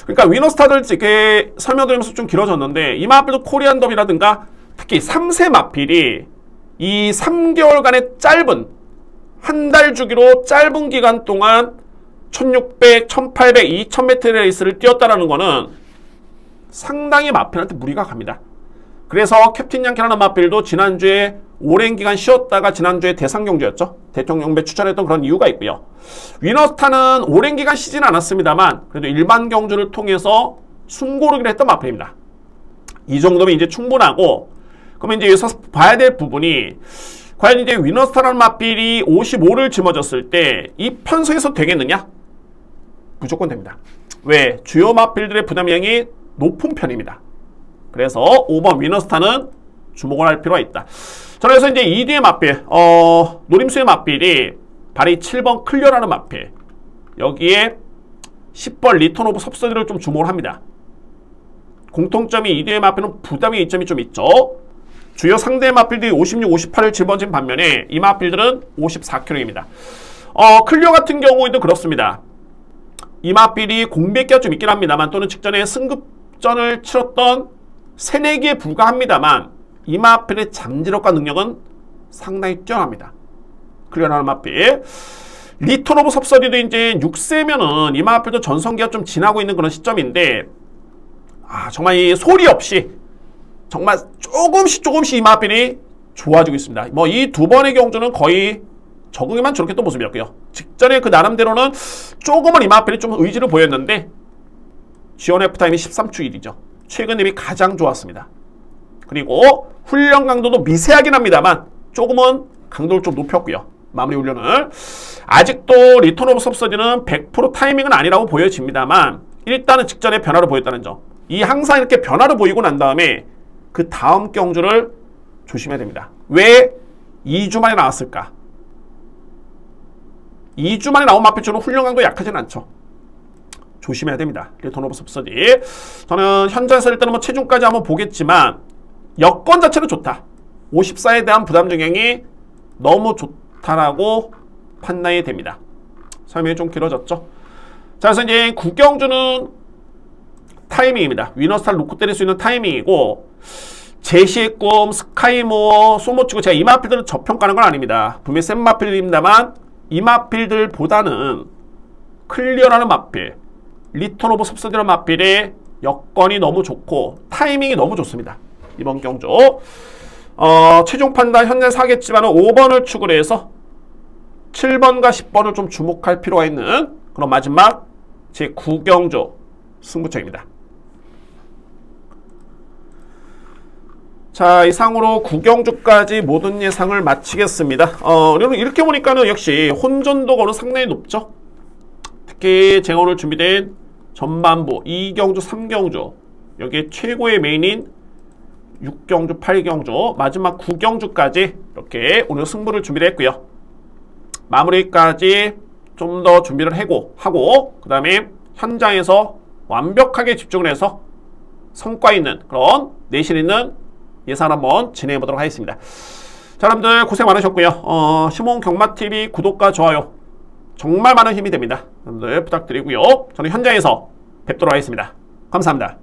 그러니까 위너스타들 이렇게 설명드리면서 좀 길어졌는데 이 마필도 코리안 더비라든가 특히 3세 마필이 이 3개월간의 짧은 한 달 주기로 짧은 기간 동안 1600, 1800, 2000m 레이스를 뛰었다는 거는 상당히 마필한테 무리가 갑니다. 그래서 캡틴 양키라는 마필도 지난주에 오랜 기간 쉬었다가 지난주에 대상경주였죠. 대통령배 추천했던 그런 이유가 있고요. 위너스타는 오랜 기간 쉬지는 않았습니다만 그래도 일반 경주를 통해서 숨고르기를 했던 마필입니다. 이 정도면 이제 충분하고 그러면 이제 여기서 봐야 될 부분이 과연 이제 위너스타라는 마필이 55를 짊어졌을 때 이 편성에서 되겠느냐? 무조건 됩니다. 왜? 주요 마필들의 부담량이 높은 편입니다. 그래서 5번 위너스타는 주목을 할 필요가 있다. 저는 그래서 이제 2뒤의 마필, 노림수의 마필이 바로 7번 클리어라는 마필. 여기에 10번 리턴 오브 섭서디를 좀 주목을 합니다. 공통점이 2뒤의 마필은 부담의 이점이 좀 있죠. 주요 상대 마필들이 56, 58을 짊어진 반면에 이 마필들은 54kg입니다. 클리어 같은 경우에도 그렇습니다. 이 마필이 공백기가 좀 있긴 합니다만 또는 직전에 승급전을 치렀던 새내기에 불과합니다만 이 마필의 잠재력과 능력은 상당히 뛰어납니다. 클리어하는 마필. 리턴 오브 섭서디도 이제 6세면은 이 마필도 전성기가 좀 지나고 있는 그런 시점인데 정말 이 소리 없이 정말 조금씩 이 마필이 좋아지고 있습니다. 뭐 이 두 번의 경주는 거의 적응에만 저렇게 또 모습이었고요. 직전에 그 나름대로는 조금은 이 마필이 좀 의지를 보였는데 지원 F타임이 13주 1이죠. 최근 대비 가장 좋았습니다. 그리고 훈련 강도도 미세하긴 합니다만 조금은 강도를 좀 높였고요. 마무리 훈련을. 아직도 리턴 오브 섭서디는 100% 타이밍은 아니라고 보여집니다만 일단은 직전에 변화를 보였다는 점. 이 항상 이렇게 변화를 보이고 난 다음에 그 다음 경주를 조심해야 됩니다. 왜 2주 만에 나왔을까? 2주 만에 나온 마필주는 훈련 강도 약하진 않죠. 조심해야 됩니다. 리턴 오브 섭서디. 저는 현장에서 일단은 뭐 체중까지 한번 보겠지만 여건 자체는 좋다. 54에 대한 부담 중량이 너무 좋다라고 판단이 됩니다. 설명이 좀 길어졌죠. 자, 그래서 이제 국경주는 타이밍입니다. 위너스타를 놓고 때릴 수 있는 타이밍이고 제시의 꿈, 스카이모어, 소모치고 제가 이 마필들은 저평가하는 건 아닙니다. 분명히 센 마필들입니다만 이 마필들보다는 클리어라는 마필, 리턴 오브 섭서디라는 마필의 여건이 너무 좋고 타이밍이 너무 좋습니다. 이번 경주 최종 판단 현장에서 하겠지만 5번을 축으로 해서 7번과 10번을 좀 주목할 필요가 있는 그런 마지막 제9경주 승부처입니다. 자, 이상으로 9경주까지 모든 예상을 마치겠습니다. 여러분 이렇게 보니까는 역시 혼전도거는 상당히 높죠. 특히 제가 오늘 준비된 전반부 2경주, 3경주 여기에 최고의 메인인 6경주, 8경주, 마지막 9경주까지 이렇게 오늘 승부를 준비를 했고요. 마무리까지 좀 더 준비를 하고 그 다음에 현장에서 완벽하게 집중을 해서 성과 있는 그런 내실 있는 예상 한번 진행해 보도록 하겠습니다. 자, 여러분들 고생 많으셨고요. 시몬경마TV 구독과 좋아요 정말 많은 힘이 됩니다. 여러분들 부탁드리고요. 저는 현장에서 뵙도록 하겠습니다. 감사합니다.